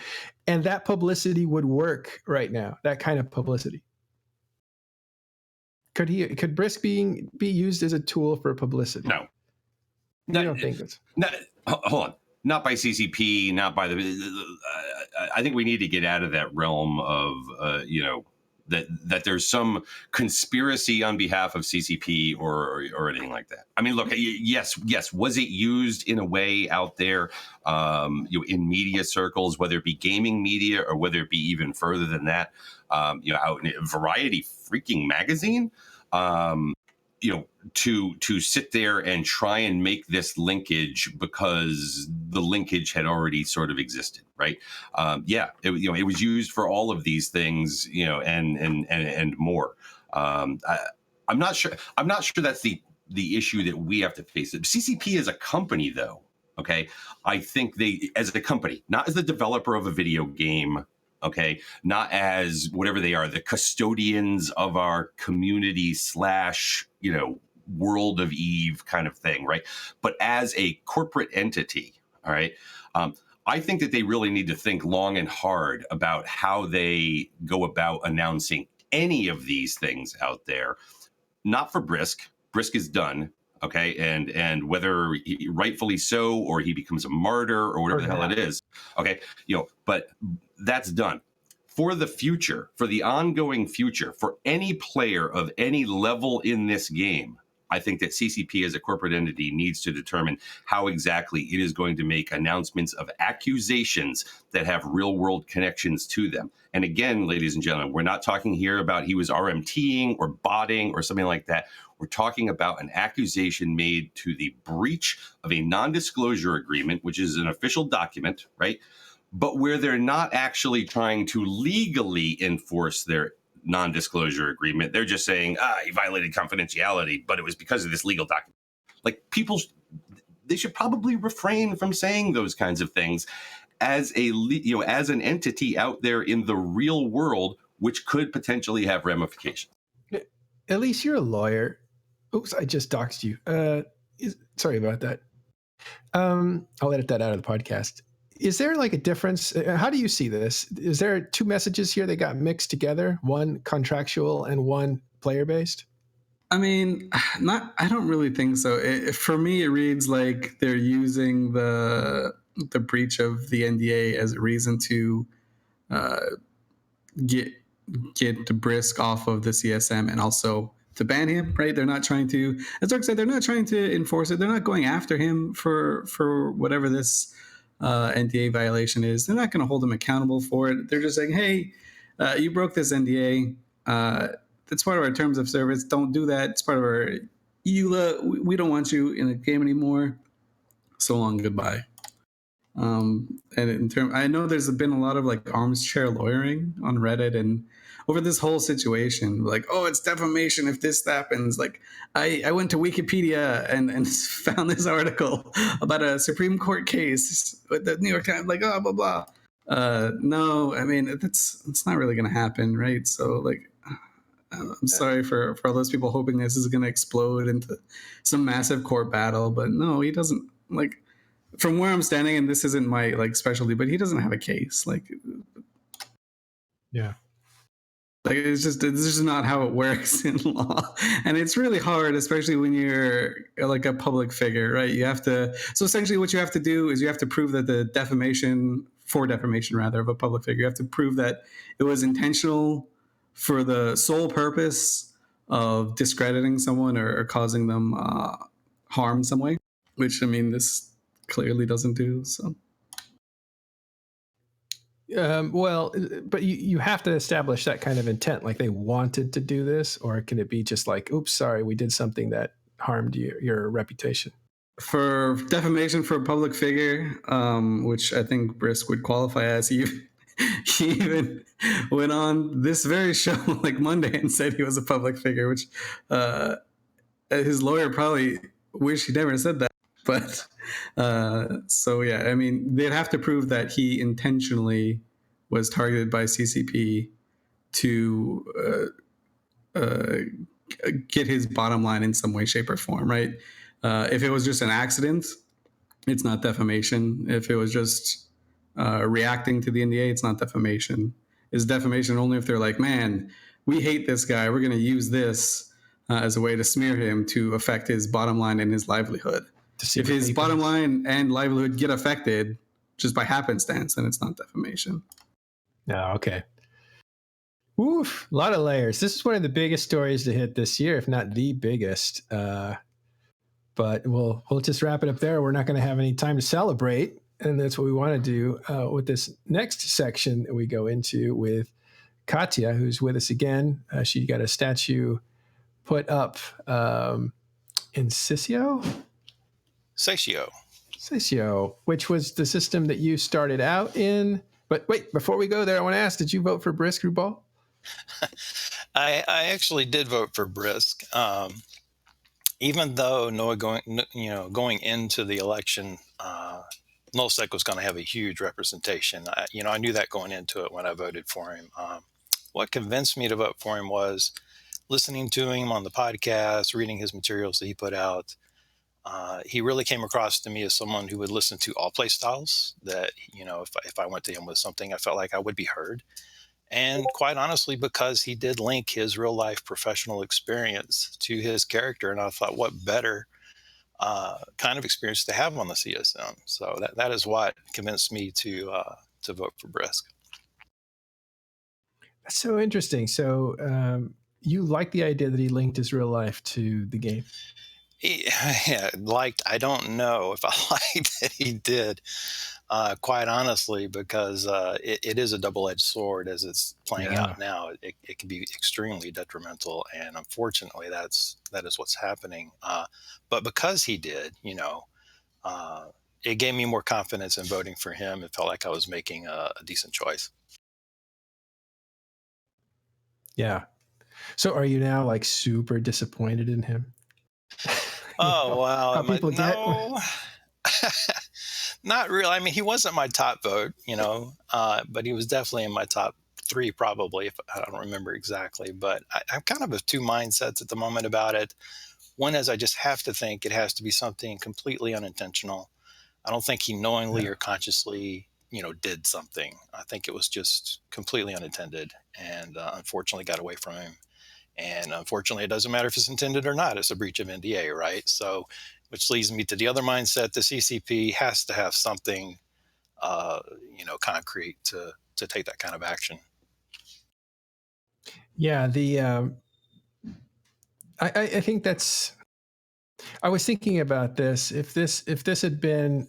And that publicity would work right now, that kind of publicity. Could Brisk be used as a tool for publicity? No. I don't think it's. Hold on. Not by CCP, not by the. I think we need to get out of that realm of, that there's some conspiracy on behalf of CCP or anything like that. I mean, look, yes. Was it used in a way out there, in media circles, whether it be gaming media or whether it be even further than that, out in Variety freaking magazine, to sit there and try and make this linkage because the linkage had already sort of existed, right? It was used for all of these things, and more. I'm not sure that's the issue that we have to face. CCP as a company, though, okay, I think they, as a company, not as the developer of a video game, okay, not as whatever they are, the custodians of our community / world of EVE kind of thing, right? But as a corporate entity, all right, I think that they really need to think long and hard about how they go about announcing any of these things out there. Not for Brisk. Brisk is done, okay, and whether rightfully so, or he becomes a martyr or whatever the hell it is, okay, but that's done. For the future, for the ongoing future, for any player of any level in this game, I think that CCP as a corporate entity needs to determine how exactly it is going to make announcements of accusations that have real world connections to them. And again, ladies and gentlemen, we're not talking here about he was RMTing or botting or something like that. We're talking about an accusation made to the breach of a non-disclosure agreement, which is an official document, right? But where they're not actually trying to legally enforce their non-disclosure agreement. They're just saying, he violated confidentiality, but it was because of this legal document. Like, they should probably refrain from saying those kinds of things as as an entity out there in the real world, which could potentially have ramifications. At least you're a lawyer. Oops, I just doxed you. Sorry about that. I'll edit that out of the podcast. Is there like a difference? How do you see this? Is there two messages here that got mixed together? One contractual and one player-based? I mean, I don't really think so. For me, it reads like they're using the breach of the NDA as a reason to get Brisk off of the CSM and also to ban him, right? They're not trying to, as Dirk said, they're not trying to enforce it. They're not going after him for whatever this NDA violation is. They're not going to hold him accountable for it. They're just saying, hey, you broke this NDA. It's part of our terms of service. Don't do that. It's part of our EULA. We don't want you in the game anymore. So long, goodbye. And I know there's been a lot of like arms chair lawyering on Reddit and over this whole situation, like, oh, it's defamation if this happens. Like, I went to Wikipedia and found this article about a Supreme Court case with the New York Times, like, oh, blah, blah. No, I mean, it's not really going to happen, right? So, like, I'm sorry for all those people hoping this is going to explode into some massive court battle, but no, he doesn't. Like, from where I'm standing, and this isn't my like specialty, but he doesn't have a case. Like, yeah. Like it's just not how it works in law, and it's really hard, especially when you're like a public figure, right? You have to. So essentially, what you have to do is you have to prove that the defamation rather of a public figure, you have to prove that it was intentional for the sole purpose of discrediting someone or causing them harm in some way. Which I mean, this clearly doesn't do. So. Well, but you have to establish that kind of intent, like they wanted to do this, or can it be just like, oops, sorry, we did something that harmed your reputation? For defamation for a public figure, which I think Brisk would qualify as, he even went on this very show like Monday and said he was a public figure, which his lawyer probably wish he never said that. But so, yeah, I mean, they'd have to prove that he intentionally was targeted by CCP to get his bottom line in some way, shape, or form, right? If it was just an accident, it's not defamation. If it was just reacting to the NDA, it's not defamation. It's defamation only if they're like, man, we hate this guy. We're going to use this as a way to smear him to affect his bottom line and his livelihood. If his bottom line and livelihood get affected just by happenstance, then it's not defamation. Oh, okay. Oof, a lot of layers. This is one of the biggest stories to hit this year, if not the biggest. But we'll just wrap it up there. We're not going to have any time to celebrate, and that's what we want to do with this next section that we go into with Katia, who's with us again. She got a statue put up in Sisio, which was the system that you started out in. But wait, before we go there, I want to ask, did you vote for Bric Rubal? I actually did vote for Brisk. Even though going into the election, NullSec was going to have a huge representation. I knew that going into it when I voted for him. What convinced me to vote for him was listening to him on the podcast, reading his materials that he put out. He really came across to me as someone who would listen to all play styles, that, if I went to him with something, I felt like I would be heard. And quite honestly, because he did link his real life professional experience to his character. And I thought, what better kind of experience to have on the CSM? So that is what convinced me to vote for Brisk. That's so interesting. So you like the idea that he linked his real life to the game? Yeah, I don't know if I liked that he did, quite honestly, because it is a double-edged sword as it's playing out now. It can be extremely detrimental, and unfortunately, that is what's happening. But because he did, it gave me more confidence in voting for him. It felt like I was making a decent choice. Yeah. So are you now like super disappointed in him? Oh, wow. How people get? No, not really. I mean, he wasn't my top vote, but he was definitely in my top 3, probably, if I don't remember exactly. But I'm kind of of two mindsets at the moment about it. One is I just have to think it has to be something completely unintentional. I don't think he knowingly or consciously, did something. I think it was just completely unintended and unfortunately got away from him. And unfortunately, it doesn't matter if it's intended or not. It's a breach of NDA, right? So, which leads me to the other mindset. The CCP has to have something, concrete to take that kind of action. Yeah, I think that's. I was thinking about this. If this had been,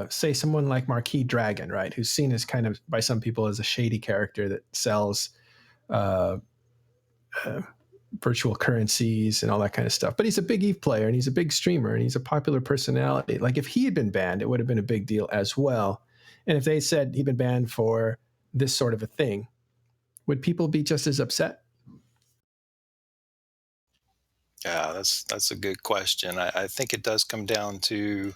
say, someone like Marquis Dragon, right, who's seen as kind of by some people as a shady character that sells uh, virtual currencies and all that kind of stuff, but he's a big EVE player and he's a big streamer and he's a popular personality. Like if he had been banned, it would have been a big deal as well. And if they said he'd been banned for this sort of a thing, would people be just as upset? Yeah, that's a good question. I think it does come down to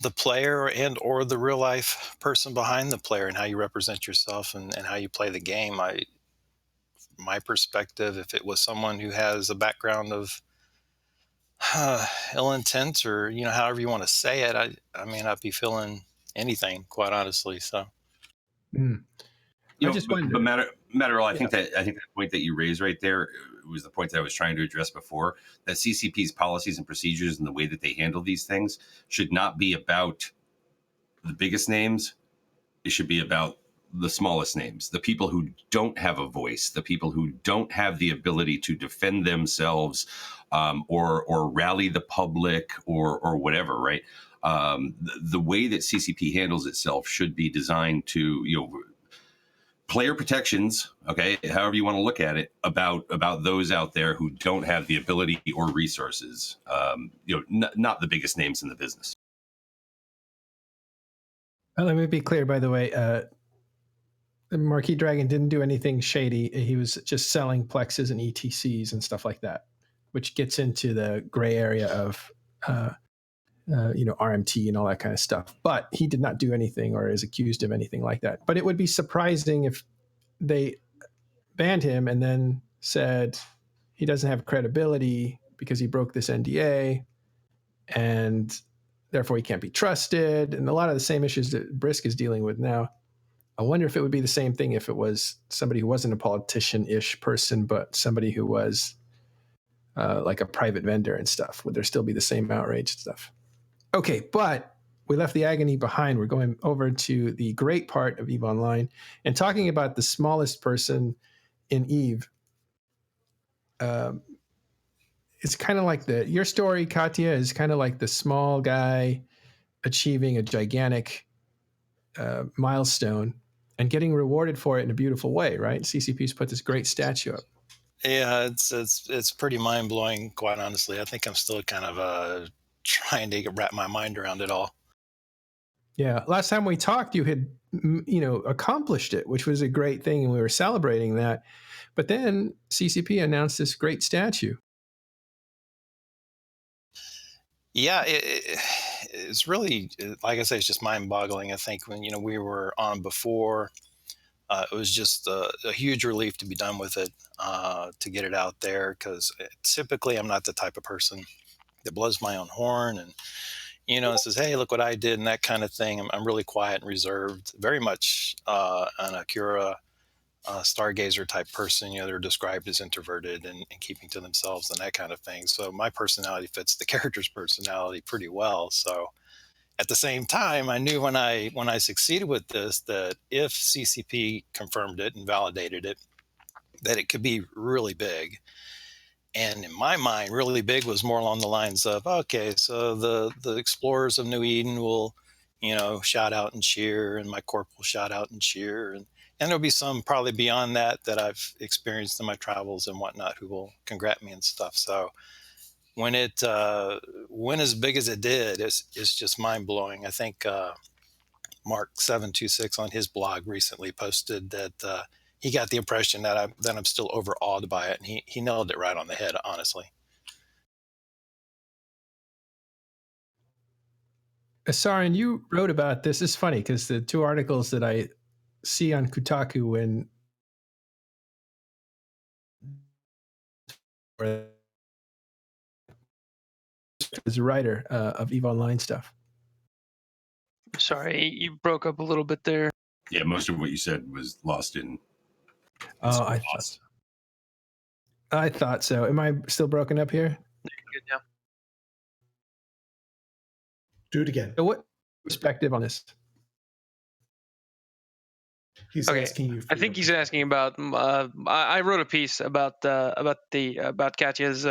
the player and or the real life person behind the player and how you represent yourself and how you play the game. My perspective, if it was someone who has a background of ill intent or however you want to say it, I mean I'd be feeling anything, quite honestly. So I just wonder. But Matterall, I think that point that you raised right there was the point that I was trying to address before. That CCP's policies and procedures and the way that they handle these things should not be about the biggest names. It should be about the smallest names, the people who don't have a voice, the people who don't have the ability to defend themselves, or rally the public or whatever. Right. The way that CCP handles itself should be designed to player protections, okay, however you want to look at it, about those out there who don't have the ability or resources, not the biggest names in the business. Let me be clear, by the way. Marquis Dragon didn't do anything shady. He was just selling plexes and ETCs and stuff like that, which gets into the gray area of RMT and all that kind of stuff. But he did not do anything or is accused of anything like that. But it would be surprising if they banned him and then said he doesn't have credibility because he broke this NDA and therefore he can't be trusted. And a lot of the same issues that Brisk is dealing with now. I wonder if it would be the same thing if it was somebody who wasn't a politician-ish person, but somebody who was like a private vendor and stuff. Would there still be the same outrage stuff? Okay, but we left the agony behind. We're going over to the great part of EVE Online and talking about the smallest person in EVE. It's kind of like your story, Katia, is kind of like the small guy achieving a gigantic milestone and getting rewarded for it in a beautiful way, right? CCP's put this great statue up. Yeah, it's pretty mind blowing, quite honestly. I think I'm still kind of trying to wrap my mind around it all. Yeah, last time we talked, you had accomplished it, which was a great thing, and we were celebrating that. But then CCP announced this great statue. Yeah, it's really, like I say, it's just mind boggling. I think when we were on before. It was just a huge relief to be done with it, to get it out there, because typically I'm not the type of person that blows my own horn and says, hey, look what I did and that kind of thing. I'm really quiet and reserved, very much an Akira stargazer type person. They're described as introverted and keeping to themselves and that kind of thing. So my personality fits the character's personality pretty well. So at the same time, I knew when I succeeded with this that if CCP confirmed it and validated it, that it could be really big. And in my mind, really big was more along the lines of, okay, so the explorers of New Eden will, shout out and cheer, and my corp will shout out and cheer, and there'll be some probably beyond that I've experienced in my travels and whatnot who will congrat me and stuff. So when it went as big as it did, it's just mind blowing. I think Mark 726 on his blog recently posted that he got the impression that I'm still overawed by it, and he nailed it right on the head, honestly. Sarin, you wrote about this. It's funny because the two articles that I see on Kotaku when as a writer of EVE Online stuff. Sorry, you broke up a little bit there. Yeah, most of what you said was lost in. Oh, I thought so. Am I still broken up here? Good now. Do it again. So what perspective on this? He's Okay, asking you. For I think he's asking about. I wrote a piece about Katia's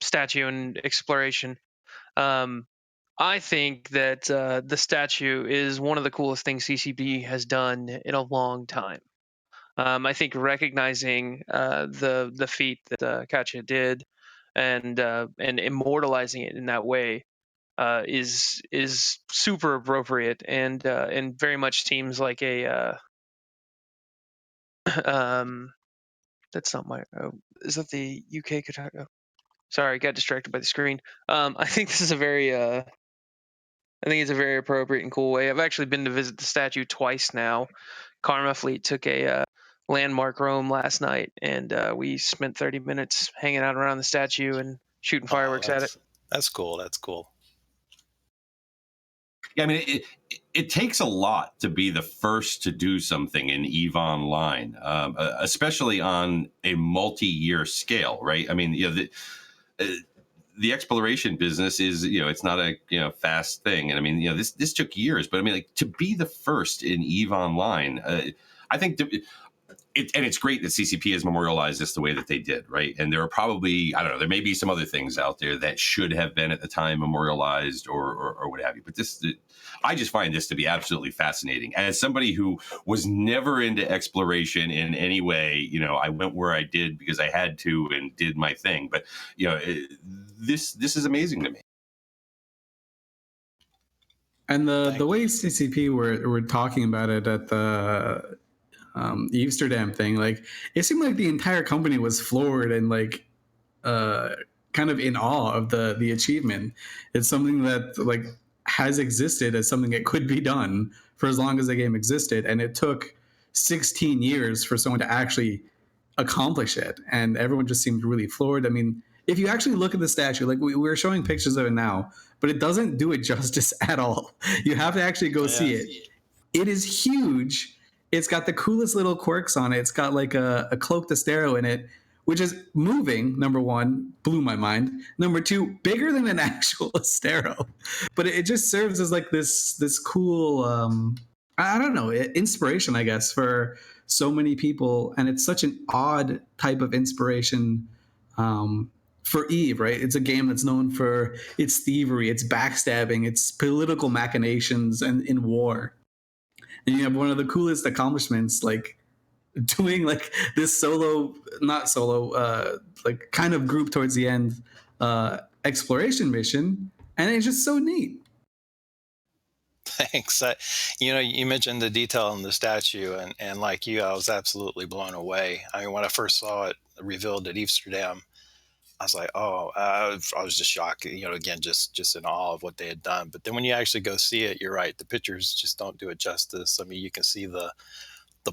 statue and exploration. I think that the statue is one of the coolest things CCP has done in a long time. I think recognizing the feat that Katia did and immortalizing it in that way is super appropriate and very much seems like a that's not my is that the UK Kotaku? Sorry, I got distracted by the screen. I think this is a very I think it's a very appropriate and cool way. I've actually been to visit the statue twice now. Karma Fleet took a landmark roam last night, and we spent 30 minutes hanging out around the statue and shooting fireworks at it. That's cool. That's cool. Yeah, I mean, it takes a lot to be the first to do something in EVE Online, especially on a multi-year scale, right? I mean, the exploration business is, it's not a fast thing, and I mean, this took years, but I mean, like, to be the first in EVE Online, I think. And it's great that CCP has memorialized this the way that they did, right? And there are probably, I don't know, there may be some other things out there that should have been at the time memorialized or what have you. But I just find this to be absolutely fascinating. As somebody who was never into exploration in any way, I went where I did because I had to and did my thing. But this is amazing to me. And the way CCP were talking about it at the Amsterdam thing, like, it seemed like the entire company was floored and like kind of in awe of the achievement. It's something that like has existed as something that could be done for as long as the game existed, and it took 16 years for someone to actually accomplish it, and everyone just seemed really floored. I mean, if you actually look at the statue, like we're showing pictures of it now, but it doesn't do it justice at all. You have to actually go see it. It is huge. It's got the coolest little quirks on it. It's got like a cloaked Astero in it, which is moving. Number one, blew my mind. Number two, bigger than an actual Astero. But it just serves as like this cool, I don't know, inspiration, I guess, for so many people. And it's such an odd type of inspiration for EVE, right? It's a game that's known for its thievery, its backstabbing, its political machinations, and in war. And you have one of the coolest accomplishments, like doing like this not solo, like kind of group towards the end exploration mission, and it's just so neat. Thanks. You mentioned the detail in the statue, and like you, I was absolutely blown away. I mean, when I first saw it revealed at Amsterdam, I was like, I was just shocked, again, just in awe of what they had done. But then when you actually go see it, you're right. The pictures just don't do it justice. I mean, you can see the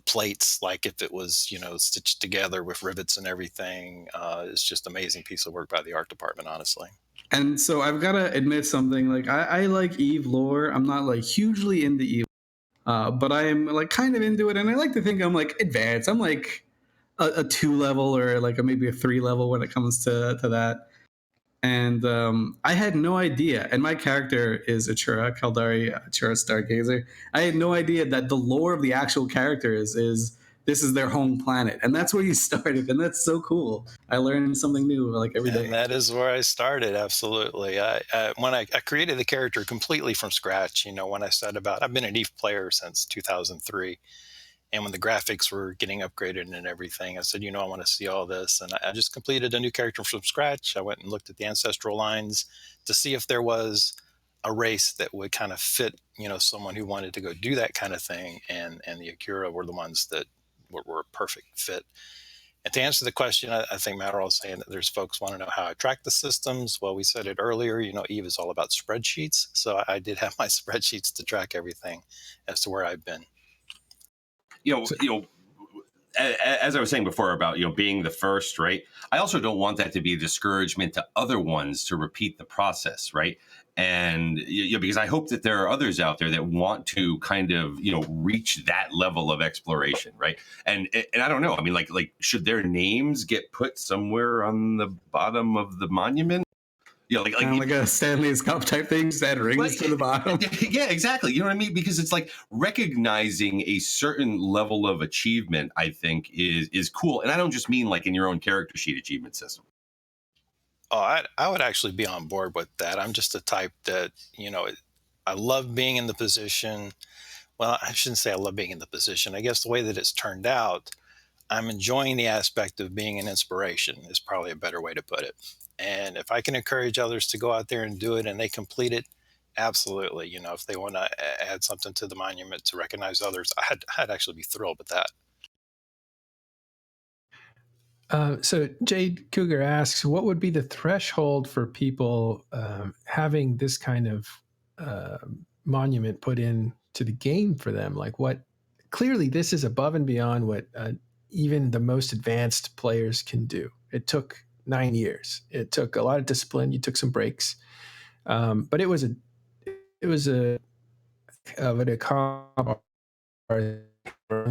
plates, like if it was, stitched together with rivets and everything. It's just amazing piece of work by the art department, honestly. And so I've got to admit something. Like I like EVE lore. I'm not like hugely into EVE, but I am like kind of into it. And I like to think I'm like advanced. I'm like a 2 level or like maybe a 3 level when it comes to that. And I had no idea. And my character is Achura, Kaldari Achura Stargazer. I had no idea that the lore of the actual character is this is their home planet. And that's where you started. And that's so cool. I learned something new like every day. And that is where I started, absolutely. When I created the character completely from scratch, when I said I've been an EVE player since 2003. And when the graphics were getting upgraded and everything, I said, I want to see all this. And I just completed a new character from scratch. I went and looked at the ancestral lines to see if there was a race that would kind of fit, someone who wanted to go do that kind of thing. And the Akura were the ones that were a perfect fit. And to answer the question, I think Matt was saying that there's folks want to know how I track the systems. Well, we said it earlier, EVE is all about spreadsheets. So I did have my spreadsheets to track everything as to where I've been. As I was saying before about, being the first, right? I also don't want that to be a discouragement to other ones to repeat the process, right? And, because I hope that there are others out there that want to kind of, reach that level of exploration, right? And I don't know. I mean, like, should their names get put somewhere on the bottom of the monument? like Kind of like a Stanley's Cup type thing, just add rings to the bottom. Yeah, exactly. You know what I mean? Because it's like recognizing a certain level of achievement, I think, is cool. And I don't just mean like in your own character sheet achievement system. Oh, I would actually be on board with that. I'm just the type that, I love being in the position. Well, I shouldn't say I love being in the position. I guess the way that it's turned out, I'm enjoying the aspect of being an inspiration is probably a better way to put it. And if I can encourage others to go out there and do it and they complete it, absolutely. If they want to add something to the monument to recognize others, I'd actually be thrilled with that. So Jade Cougar asks, what would be the threshold for people having this kind of monument put in to the game for them? Like what, clearly this is above and beyond what even the most advanced players can do. It took 9 years. It took a lot of discipline. You took some breaks. But it was a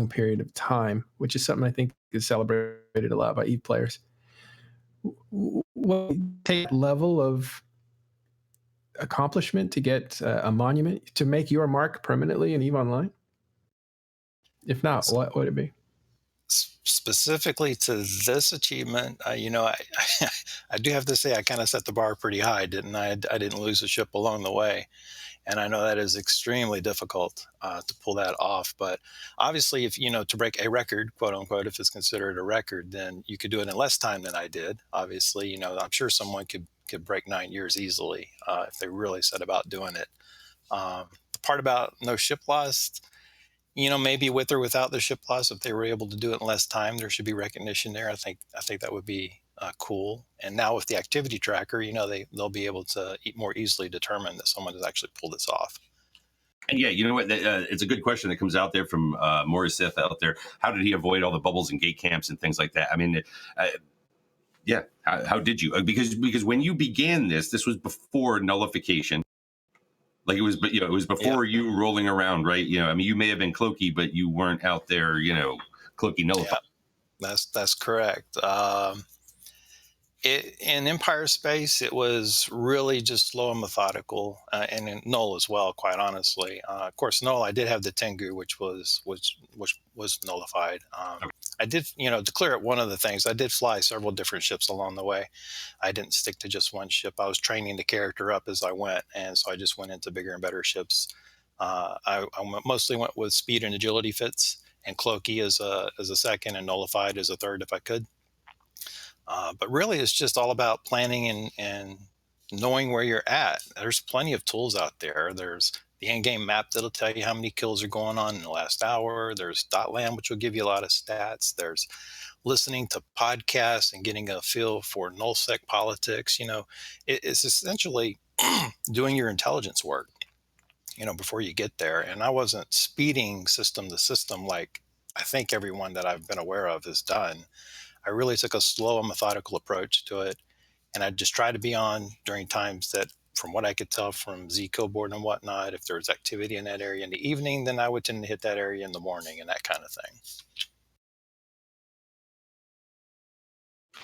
period of time, which is something I think is celebrated a lot by EVE players. What take level of accomplishment to get a monument to make your mark permanently in EVE Online? If not, what would it be? Specifically to this achievement, I do have to say I kind of set the bar pretty high, didn't I? I didn't lose a ship along the way. And I know that is extremely difficult to pull that off. But obviously, if to break a record, quote unquote, if it's considered a record, then you could do it in less time than I did. Obviously, I'm sure someone could break 9 years easily if they really set about doing it. The part about no ship loss, maybe with or without the ship loss, if they were able to do it in less time, there should be recognition there. I think that would be cool. And now with the activity tracker, they'll be able to more easily determine that someone has actually pulled this off. And yeah, you know what? It's a good question that comes out there from Morris Sith out there. How did he avoid all the bubbles and gate camps and things like that? I mean, yeah. How did you? Because when you began this was before nullification. Like it was, it was before you rolling around, right? I mean, you may have been cloaky, but you weren't out there, cloaky nullified. Yeah, that's correct. In Empire Space, it was really just slow and methodical, and in Null as well, quite honestly. Of course, Null, I did have the Tengu, which was nullified. Okay. I did, to clear up one of the things, I did fly several different ships along the way. I didn't stick to just one ship. I was training the character up as I went, and so I just went into bigger and better ships. I mostly went with speed and agility fits, and cloaky as a second, and nullified as a third if I could. But really, it's just all about planning and knowing where you're at. There's plenty of tools out there. There's the in-game map that'll tell you how many kills are going on in the last hour. There's .lam, which will give you a lot of stats. There's listening to podcasts and getting a feel for nullsec politics. It's essentially doing your intelligence work, before you get there. And I wasn't speeding system to system like I think everyone that I've been aware of has done. I really took a slow and methodical approach to it. And I just try to be on during times that, from what I could tell from Z code board and whatnot, if there's activity in that area in the evening, then I would tend to hit that area in the morning and that kind of thing.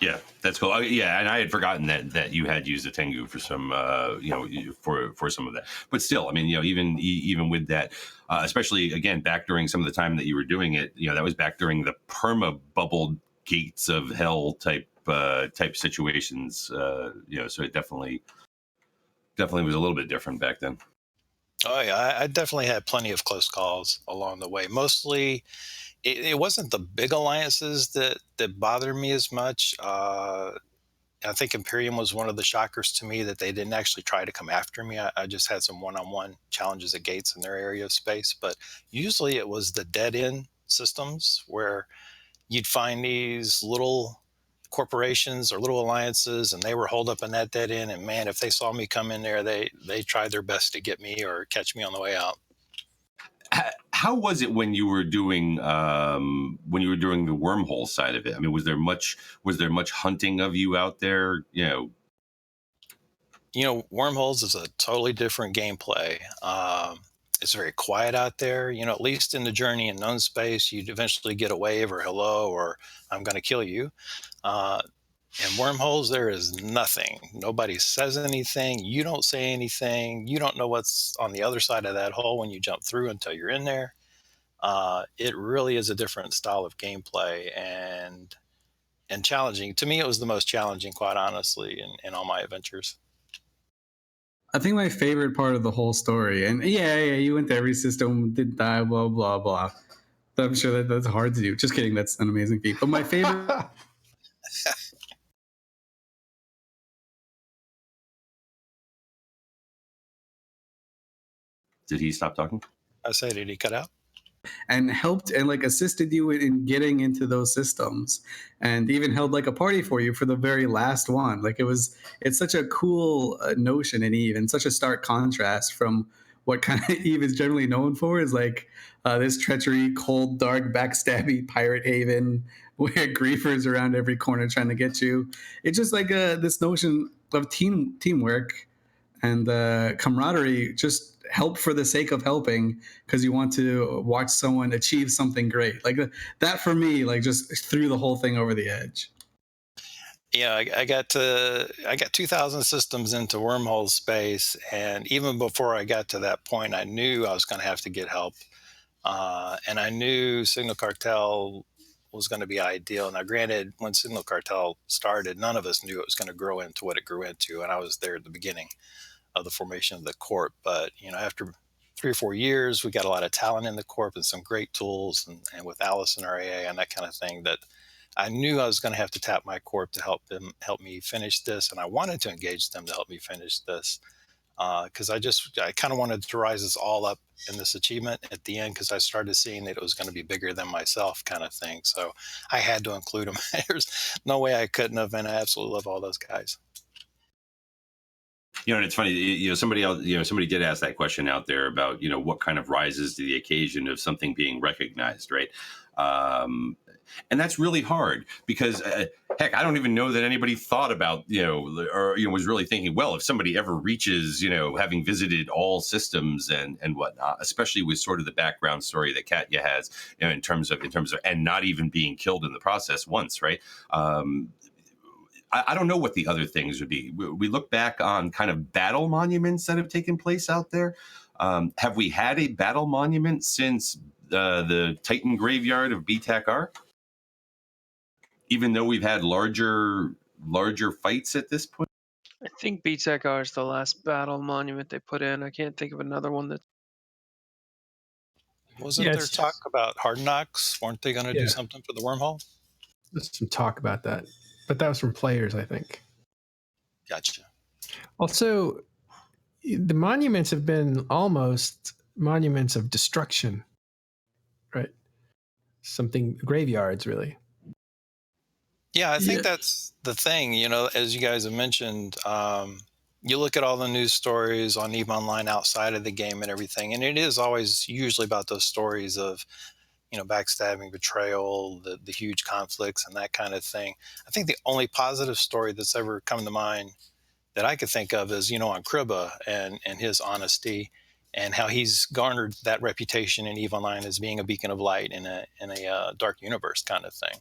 Yeah, that's cool. Yeah, and I had forgotten that you had used a Tengu for some, for some of that. But still, I mean, even with that, especially again back during some of the time that you were doing it, that was back during the perma bubbled gates of hell type situations. So it definitely was a little bit different back then. Oh yeah, I definitely had plenty of close calls along the way. Mostly, it wasn't the big alliances that bothered me as much. I think Imperium was one of the shockers to me that they didn't actually try to come after me. I just had some one-on-one challenges at gates in their area of space, but usually it was the dead-end systems where you'd find these little corporations or little alliances, and they were holed up in that dead end. And man, if they saw me come in there, they tried their best to get me or catch me on the way out. How was it when you were doing the wormhole side of it? I mean, was there much hunting of you out there? Wormholes is a totally different gameplay. It's very quiet out there. At least in the journey in known space, you'd eventually get a wave or hello or I'm going to kill you. In Wormholes, there is nothing. Nobody says anything. You don't say anything. You don't know what's on the other side of that hole when you jump through until you're in there. It really is a different style of gameplay and challenging. To me, it was the most challenging, quite honestly, in all my adventures. I think my favorite part of the whole story, and yeah, you went to every system, did die, blah, blah, blah. I'm sure that's hard to do. Just kidding. That's an amazing feat. But my favorite... Did he stop talking? I say, did he cut out? And helped and like assisted you in getting into those systems, and even held like a party for you for the very last one. Like it's such a cool notion in Eve, and such a stark contrast from what kind of Eve is generally known for, is like this treachery, cold, dark, backstabby pirate haven where griefers around every corner trying to get you. It's just like this notion of teamwork and camaraderie, just help for the sake of helping because you want to watch someone achieve something great. Like that for me, like just threw the whole thing over the edge. Yeah, I got 2,000 systems into Wormhole space, and even before I got to that point, I knew I was going to have to get help, and I knew Signal Cartel was going to be ideal. Now, granted, when Signal Cartel started, none of us knew it was going to grow into what it grew into, and I was there at the beginning of the formation of the Corp. But after 3 or 4 years, we got a lot of talent in the Corp and some great tools, and with Alice and our AA and that kind of thing, that I knew I was going to have to tap my Corp to help me finish this, and I wanted to engage them to help me finish this because I kind of wanted to rise us all up in this achievement at the end, because I started seeing that it was going to be bigger than myself, kind of thing. So I had to include them. There's no way I couldn't have, and I absolutely love all those guys. And it's funny, somebody else, somebody did ask that question out there about, what kind of rises to the occasion of something being recognized, right? And that's really hard because, heck, I don't even know that anybody thought about, or was really thinking, well, if somebody ever reaches, having visited all systems and whatnot, especially with sort of the background story that Katia has, in terms of, and not even being killed in the process once, right? I don't know what the other things would be. We look back on kind of battle monuments that have taken place out there. Have we had a battle monument since the Titan graveyard of BTAC-R? Even though we've had larger fights at this point? I think BTAC-R is the last battle monument they put in. I can't think of another one that... Wasn't there talk about Hard Knocks? Weren't they going to do something for the Wormhole? There's some talk about that, but that was from players, I think. Gotcha. Also, the monuments have been almost monuments of destruction, right? Graveyards, really. Yeah, I think that's the thing, as you guys have mentioned, you look at all the news stories on EVE Online outside of the game and everything, and it is always usually about those stories of, backstabbing, betrayal, the huge conflicts and that kind of thing. I think the only positive story that's ever come to mind that I could think of is, on Kriba and his honesty and how he's garnered that reputation in EVE Online as being a beacon of light in a dark universe kind of thing.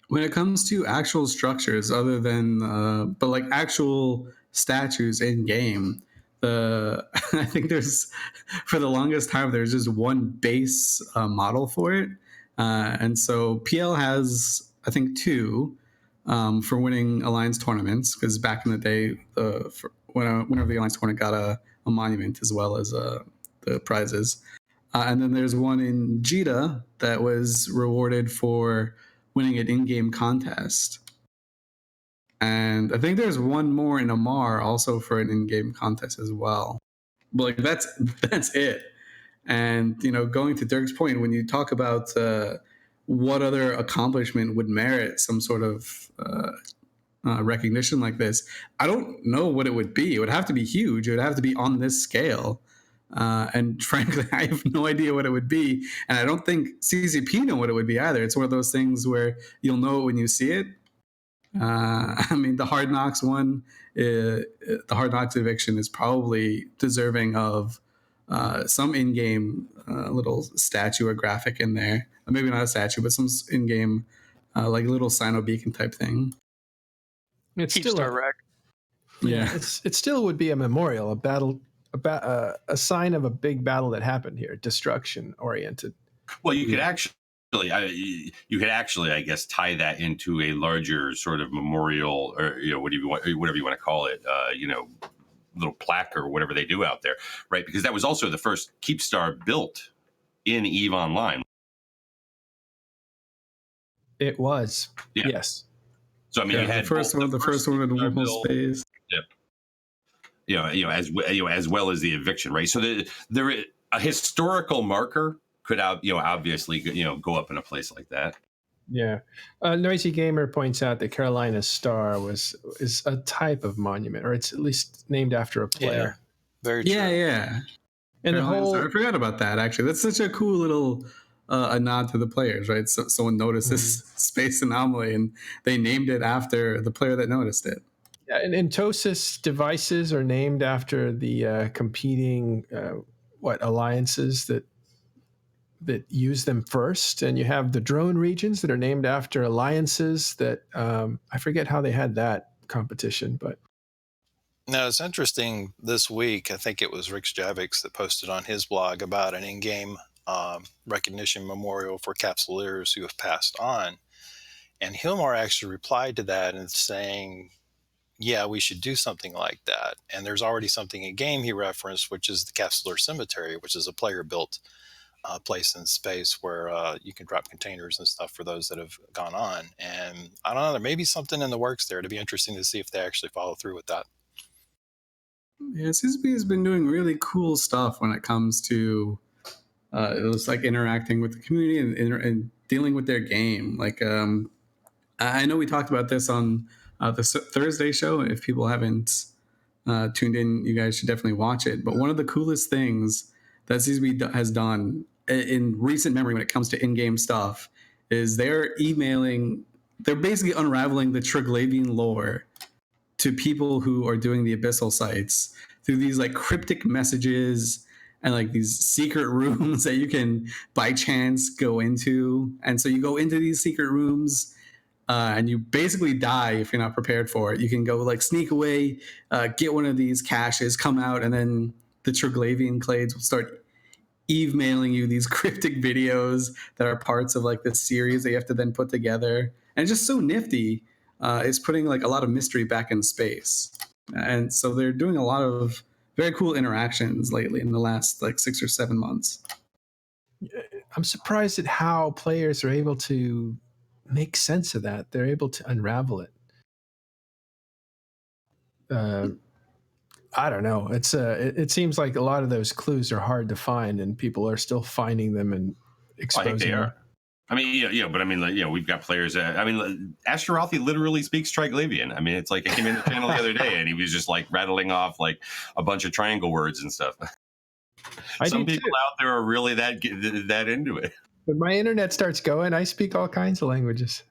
When it comes to actual structures, other than but like actual statues in game, I think there's, for the longest time, there's just one base model for it, and so PL has, I think, 2 for winning Alliance tournaments, because back in the day, whenever the Alliance tournament got a monument as well as the prizes, and then there's one in Jita that was rewarded for winning an in-game contest. And I think there's one more in Amar also for an in-game contest as well. But like that's it. And going to Dirk's point, when you talk about what other accomplishment would merit some sort of recognition like this, I don't know what it would be. It would have to be huge. It would have to be on this scale. And frankly, I have no idea what it would be. And I don't think CCP know what it would be either. It's one of those things where you'll know it when you see it. I mean, the Hard Knocks one, the Hard Knocks eviction is probably deserving of some in-game little statue or graphic in there. Maybe not a statue, but some in-game like little Sino beacon type thing. It's Keep still Star Wreck. it still would be a memorial, a battle, a sign of a big battle that happened here, destruction oriented. Well, you could actually, I guess, tie that into a larger sort of memorial, or whatever you want to call it, little plaque or whatever they do out there, right? Because that was also the first Keepstar built in EVE Online. It was, yeah. Yes. So I mean, you had the first one in Warhol space. Yep. As well as the eviction, right? So there a historical marker could obviously go up in a place like that. Yeah. Noisy Gamer points out that Carolina Star is a type of monument, or it's at least named after a player. Very true. Yeah. And I forgot about that, actually. That's such a cool little a nod to the players, right? So someone noticed this space anomaly, and they named it after the player that noticed it. Yeah, and TOSIS devices are named after the competing alliances that use them first, and you have the drone regions that are named after alliances that I forget how they had that competition, but Now, it's interesting this week, I think it was Rick Javix that posted on his blog about an in-game recognition memorial for Capsuleers who have passed on. And Hilmar actually replied to that and saying, yeah, we should do something like that. And there's already something in game he referenced, which is the Capsuleer Cemetery, which is a player-built place in space where you can drop containers and stuff for those that have gone on. And I don't know, there may be something in the works there. It'd be interesting to see if they actually follow through with that. Yeah, CCP has been doing really cool stuff when it comes to it was like interacting with the community and dealing with their game. Like I know we talked about this on the Thursday show. If people haven't tuned in, you guys should definitely watch it. But one of the coolest things that CCP has done in recent memory when it comes to in-game stuff is they're basically unraveling the Triglavian lore to people who are doing the abyssal sites through these like cryptic messages and like these secret rooms that you can by chance go into. And so you go into these secret rooms and you basically die if you're not prepared for it. You can go like sneak away, get one of these caches, come out, and then the Triglavian clades will start email you these cryptic videos that are parts of like this series that you have to then put together. And it's just so nifty. Is putting like a lot of mystery back in space. And so they're doing a lot of very cool interactions lately in the last like 6 or 7 months. I'm surprised at how players are able to make sense of that. They're able to unravel it. I don't know. It seems like a lot of those clues are hard to find, and people are still finding them and exposing I think they them. are. I mean, but I mean, we've got players. Ashtarothi literally speaks Triglavian. I mean, it's like I came in the channel the other day and he was just like rattling off like a bunch of triangle words and stuff. Some people out there are really that into it. When my internet starts going, I speak all kinds of languages.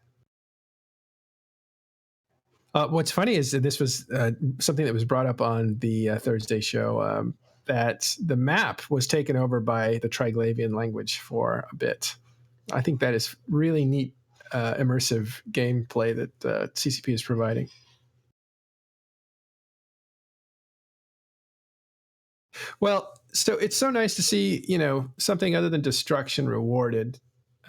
What's funny is that this was something that was brought up on the Thursday show, that the map was taken over by the Triglavian language for a bit. I think that is really neat, immersive gameplay that CCP is providing. Well, so it's so nice to see, something other than destruction rewarded,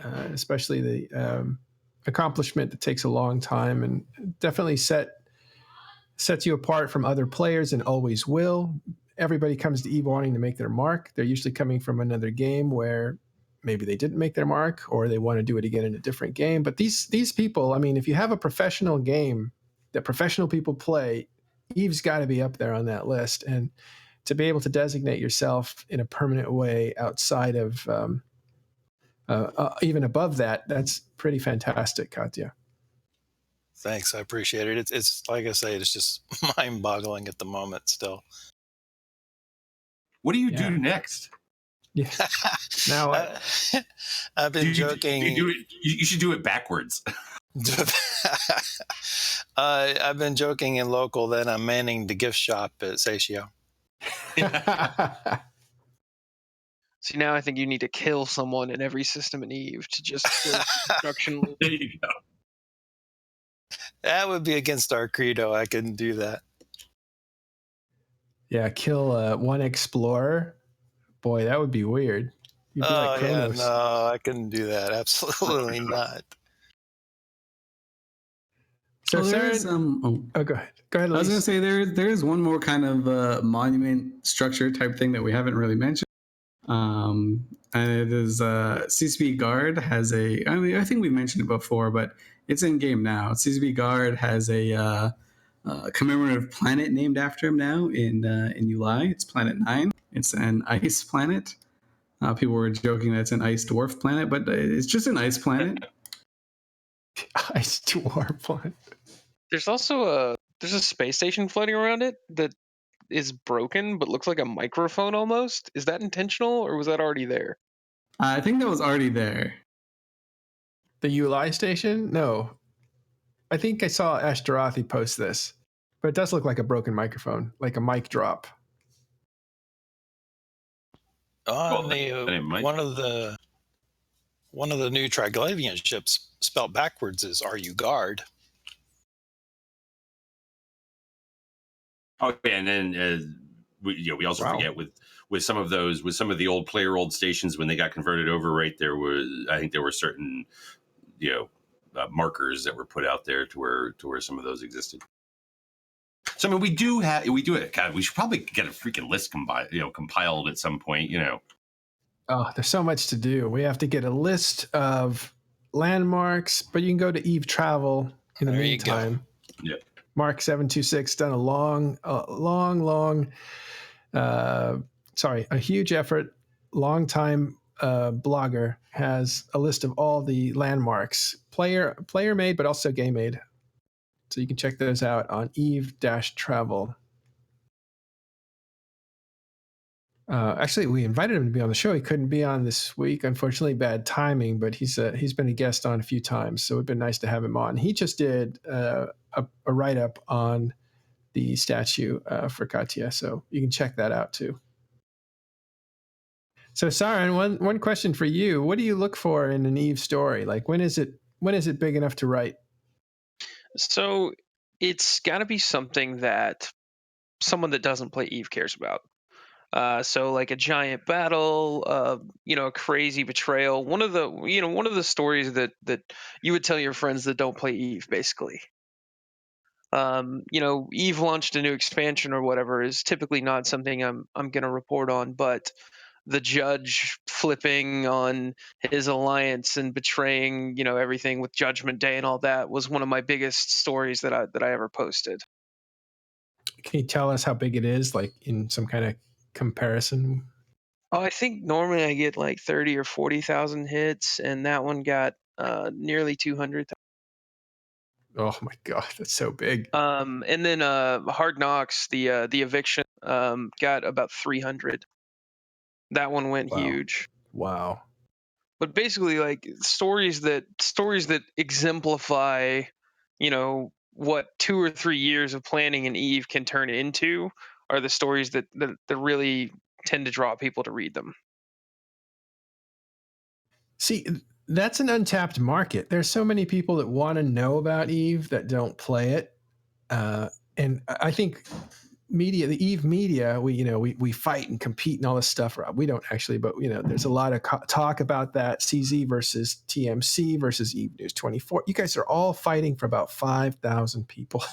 especially the accomplishment that takes a long time and definitely sets you apart from other players and always will. Everybody comes to EVE wanting to make their mark. They're usually coming from another game where maybe they didn't make their mark or they want to do it again in a different game. But these people, I mean, if you have a professional game that professional people play, EVE's got to be up there on that list. And to be able to designate yourself in a permanent way outside of even above that, that's pretty fantastic, Katia. Thanks, I appreciate it. It's like I say, it's just mind-boggling at the moment still. What do you do next? Yeah. Now I've been joking. You should do it backwards. I've been joking in local that I'm manning the gift shop at Satio. See, now I think you need to kill someone in every system in EVE to just destruction. There you go. That would be against our credo. I couldn't do that. Yeah, kill one explorer. Boy, that would be weird. You'd be like Yeah, Kronos. no, I couldn't do that. Absolutely not. So there is Saren, go ahead. Go ahead, I was going Elise. to say there is one more kind of monument structure type thing that we haven't really mentioned. And it is CCP Guard has a. I mean, I think we mentioned it before, but it's in game now. CCP Guard has a commemorative planet named after him now in UI. It's Planet 9. It's an ice planet. People were joking that it's an ice dwarf planet, but it's just an ice planet. Ice dwarf planet. There's also there's a space station floating around it that is broken but looks like a microphone almost. Is that intentional or was that already there? I think that was already there. The Uli station? No. I think I saw Ashtarothi post this, but it does look like a broken microphone, like a mic drop. One of the new Triglavian ships spelled backwards is "Are you guard?" Oh, and then we also forget with some of the old stations when they got converted over. Right, there were certain markers that were put out there to where some of those existed. So I mean, we do it. God, we should probably get a freaking list compiled at some point. Oh, there's so much to do. We have to get a list of landmarks, but you can go to Eve Travel in the meantime. Yeah. Mark 726 done a huge effort. Long time blogger has a list of all the landmarks, player made, but also game made. So you can check those out on Eve-Travel. Actually, we invited him to be on the show. He couldn't be on this week. Unfortunately, bad timing, but he's been a guest on a few times, so it'd been nice to have him on. He just did a write-up on the statue for Katia, so you can check that out too. So, Saren, one question for you. What do you look for in an Eve story? Like, when is it big enough to write? So it's got to be something that someone that doesn't play Eve cares about. So like a giant battle, a crazy betrayal. One of the stories that you would tell your friends that don't play Eve, basically. Eve launched a new expansion or whatever is typically not something I'm going to report on, but the judge flipping on his alliance and betraying, everything with Judgment Day and all that was one of my biggest stories that I ever posted. Can you tell us how big it is, like in some kind of comparison? Oh, I think normally I get like 30 or 40,000 hits, and that one got nearly 200,000. Oh my God, that's so big. And then Hard Knocks, the eviction, got about 300. That one went huge. Wow. But basically, like stories that exemplify, what 2 or 3 years of planning in Eve can turn into, are the stories that really tend to draw people to read them. See, that's an untapped market. There's so many people that want to know about Eve that don't play it, and I think the Eve media, we fight and compete and all this stuff. We don't actually, but there's a lot of talk about that. CZ versus TMC versus Eve News 24. You guys are all fighting for about 5,000 people.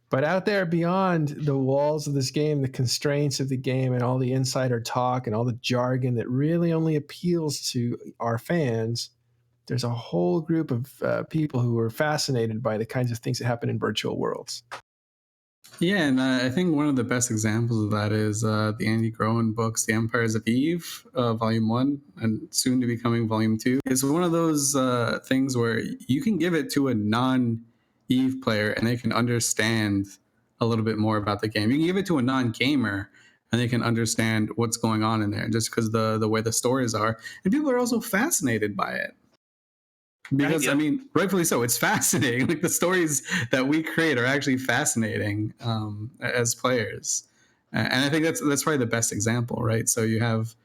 But out there beyond the walls of this game, the constraints of the game and all the insider talk and all the jargon that really only appeals to our fans, there's a whole group of people who are fascinated by the kinds of things that happen in virtual worlds. Yeah, and I think one of the best examples of that is the Andy Groen books, The Empires of Eve, Volume 1, and soon to be coming Volume 2. It's one of those things where you can give it to a non-Eve player and they can understand a little bit more about the game. You can give it to a non-gamer and they can understand what's going on in there just because the way the stories are. And people are also fascinated by it. Because, I mean, rightfully so, it's fascinating. Like, the stories that we create are actually fascinating as players. And I think that's probably the best example, right? So you have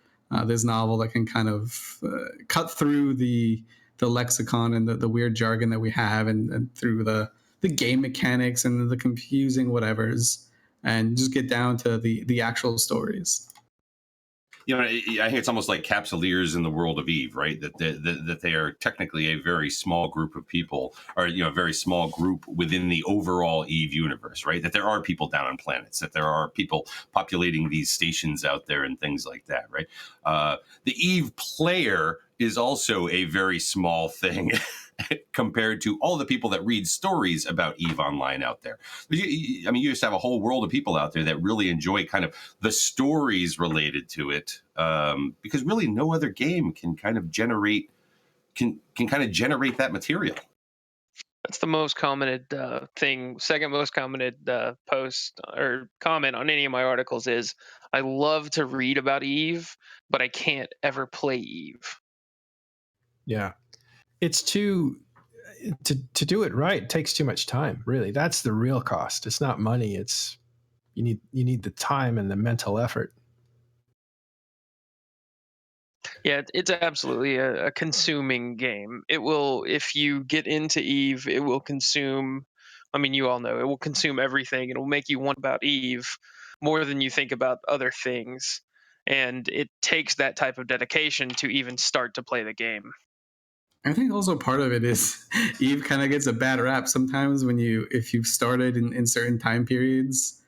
this novel that can kind of cut through the lexicon and the weird jargon that we have, and through the game mechanics and the confusing whatevers, and just get down to the actual stories. You know, I think it's almost like Capsuleers in the world of Eve, right? That they are technically a very small group of people, or a very small group within the overall Eve universe, right? That there are people down on planets, that there are people populating these stations out there, and things like that, right? The Eve player is also a very small thing compared to all the people that read stories about Eve Online out there. I mean, you just have a whole world of people out there that really enjoy kind of the stories related to it, because really no other game can kind of generate that material. That's the most commented thing. Second most commented post or comment on any of my articles is, I love to read about Eve, but I can't ever play Eve. Yeah. It's to do it right, it takes too much time, really. That's the real cost. It's not money. It's you need the time and the mental effort. Yeah, it's absolutely a consuming game. It will, if you get into Eve, it will consume. I mean, you all know it will consume everything. It will make you want about Eve more than you think about other things, and it takes that type of dedication to even start to play the game. I think also part of it is Eve kind of gets a bad rap sometimes if you've started in certain time periods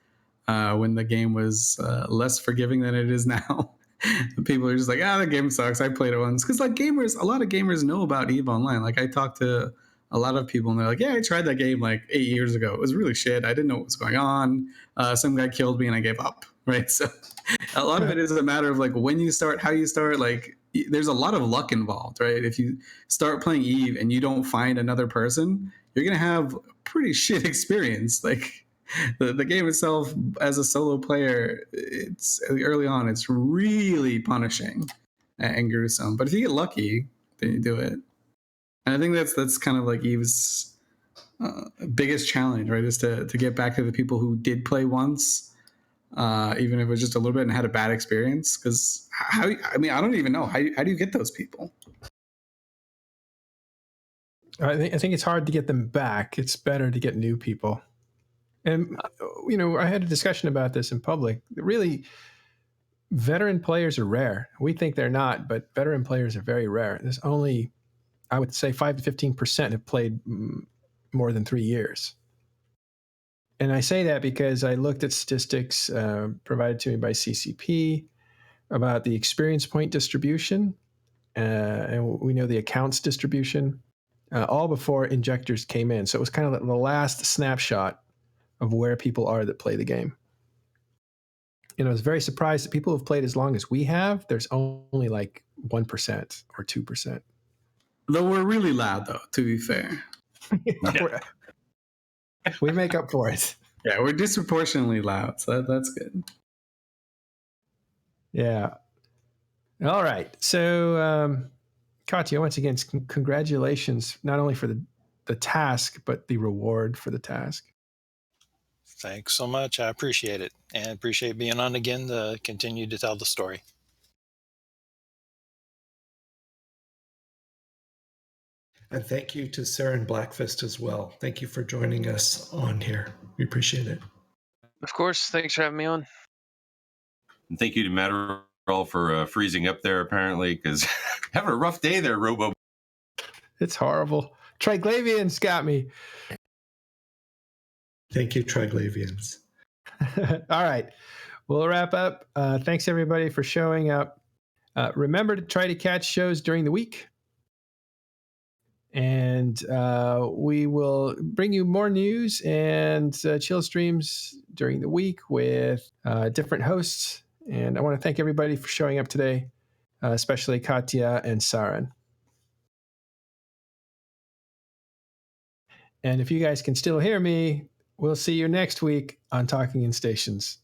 when the game was less forgiving than it is now. People are just like, the game sucks. I played it once. Because like a lot of gamers know about Eve Online. Like I talked to a lot of people and they're like, yeah, I tried that game like 8 years ago. It was really shit. I didn't know what was going on. Some guy killed me and I gave up. Right. So a lot of it is a matter of like when you start, how you start. Like there's a lot of luck involved, right? If you start playing Eve and you don't find another person, you're going to have a pretty shit experience. Like the game itself as a solo player, it's early on, it's really punishing and gruesome. But if you get lucky, then you do it. And I think that's kind of like Eve's biggest challenge, right? Is to get back to the people who did play once, even if it was just a little bit and had a bad experience. Because I don't even know how do you get those people? I think it's hard to get them back. It's better to get new people. And I had a discussion about this in public. Really, veteran players are rare. We think they're not, but veteran players are very rare. There's only, I would say, 5 to 15% have played more than 3 years. And I say that because I looked at statistics provided to me by CCP about the experience point distribution, and we know the accounts distribution, all before injectors came in. So it was kind of the last snapshot of where people are that play the game. I was very surprised that people who've played as long as we have, there's only like 1% or 2%. Though we're really loud, though, to be fair. We make up for it. Yeah, we're disproportionately loud, so that's good. Yeah. All right. So, Katia, once again, congratulations, not only for the task, but the reward for the task. Thanks so much. I appreciate it, and appreciate being on again to continue to tell the story. And thank you to Sarah and Blackfist as well. Thank you for joining us on here. We appreciate it. Of course. Thanks for having me on. And thank you to Matterall for freezing up there, apparently, because having a rough day there, Robo. It's horrible. Triglavians got me. Thank you, Triglavians. All right. We'll wrap up. Thanks, everybody, for showing up. Remember to try to catch shows during the week. And we will bring you more news and chill streams during the week with different hosts. And I want to thank everybody for showing up today, especially Katia and Saran. And if you guys can still hear me, we'll see you next week on Talking in Stations.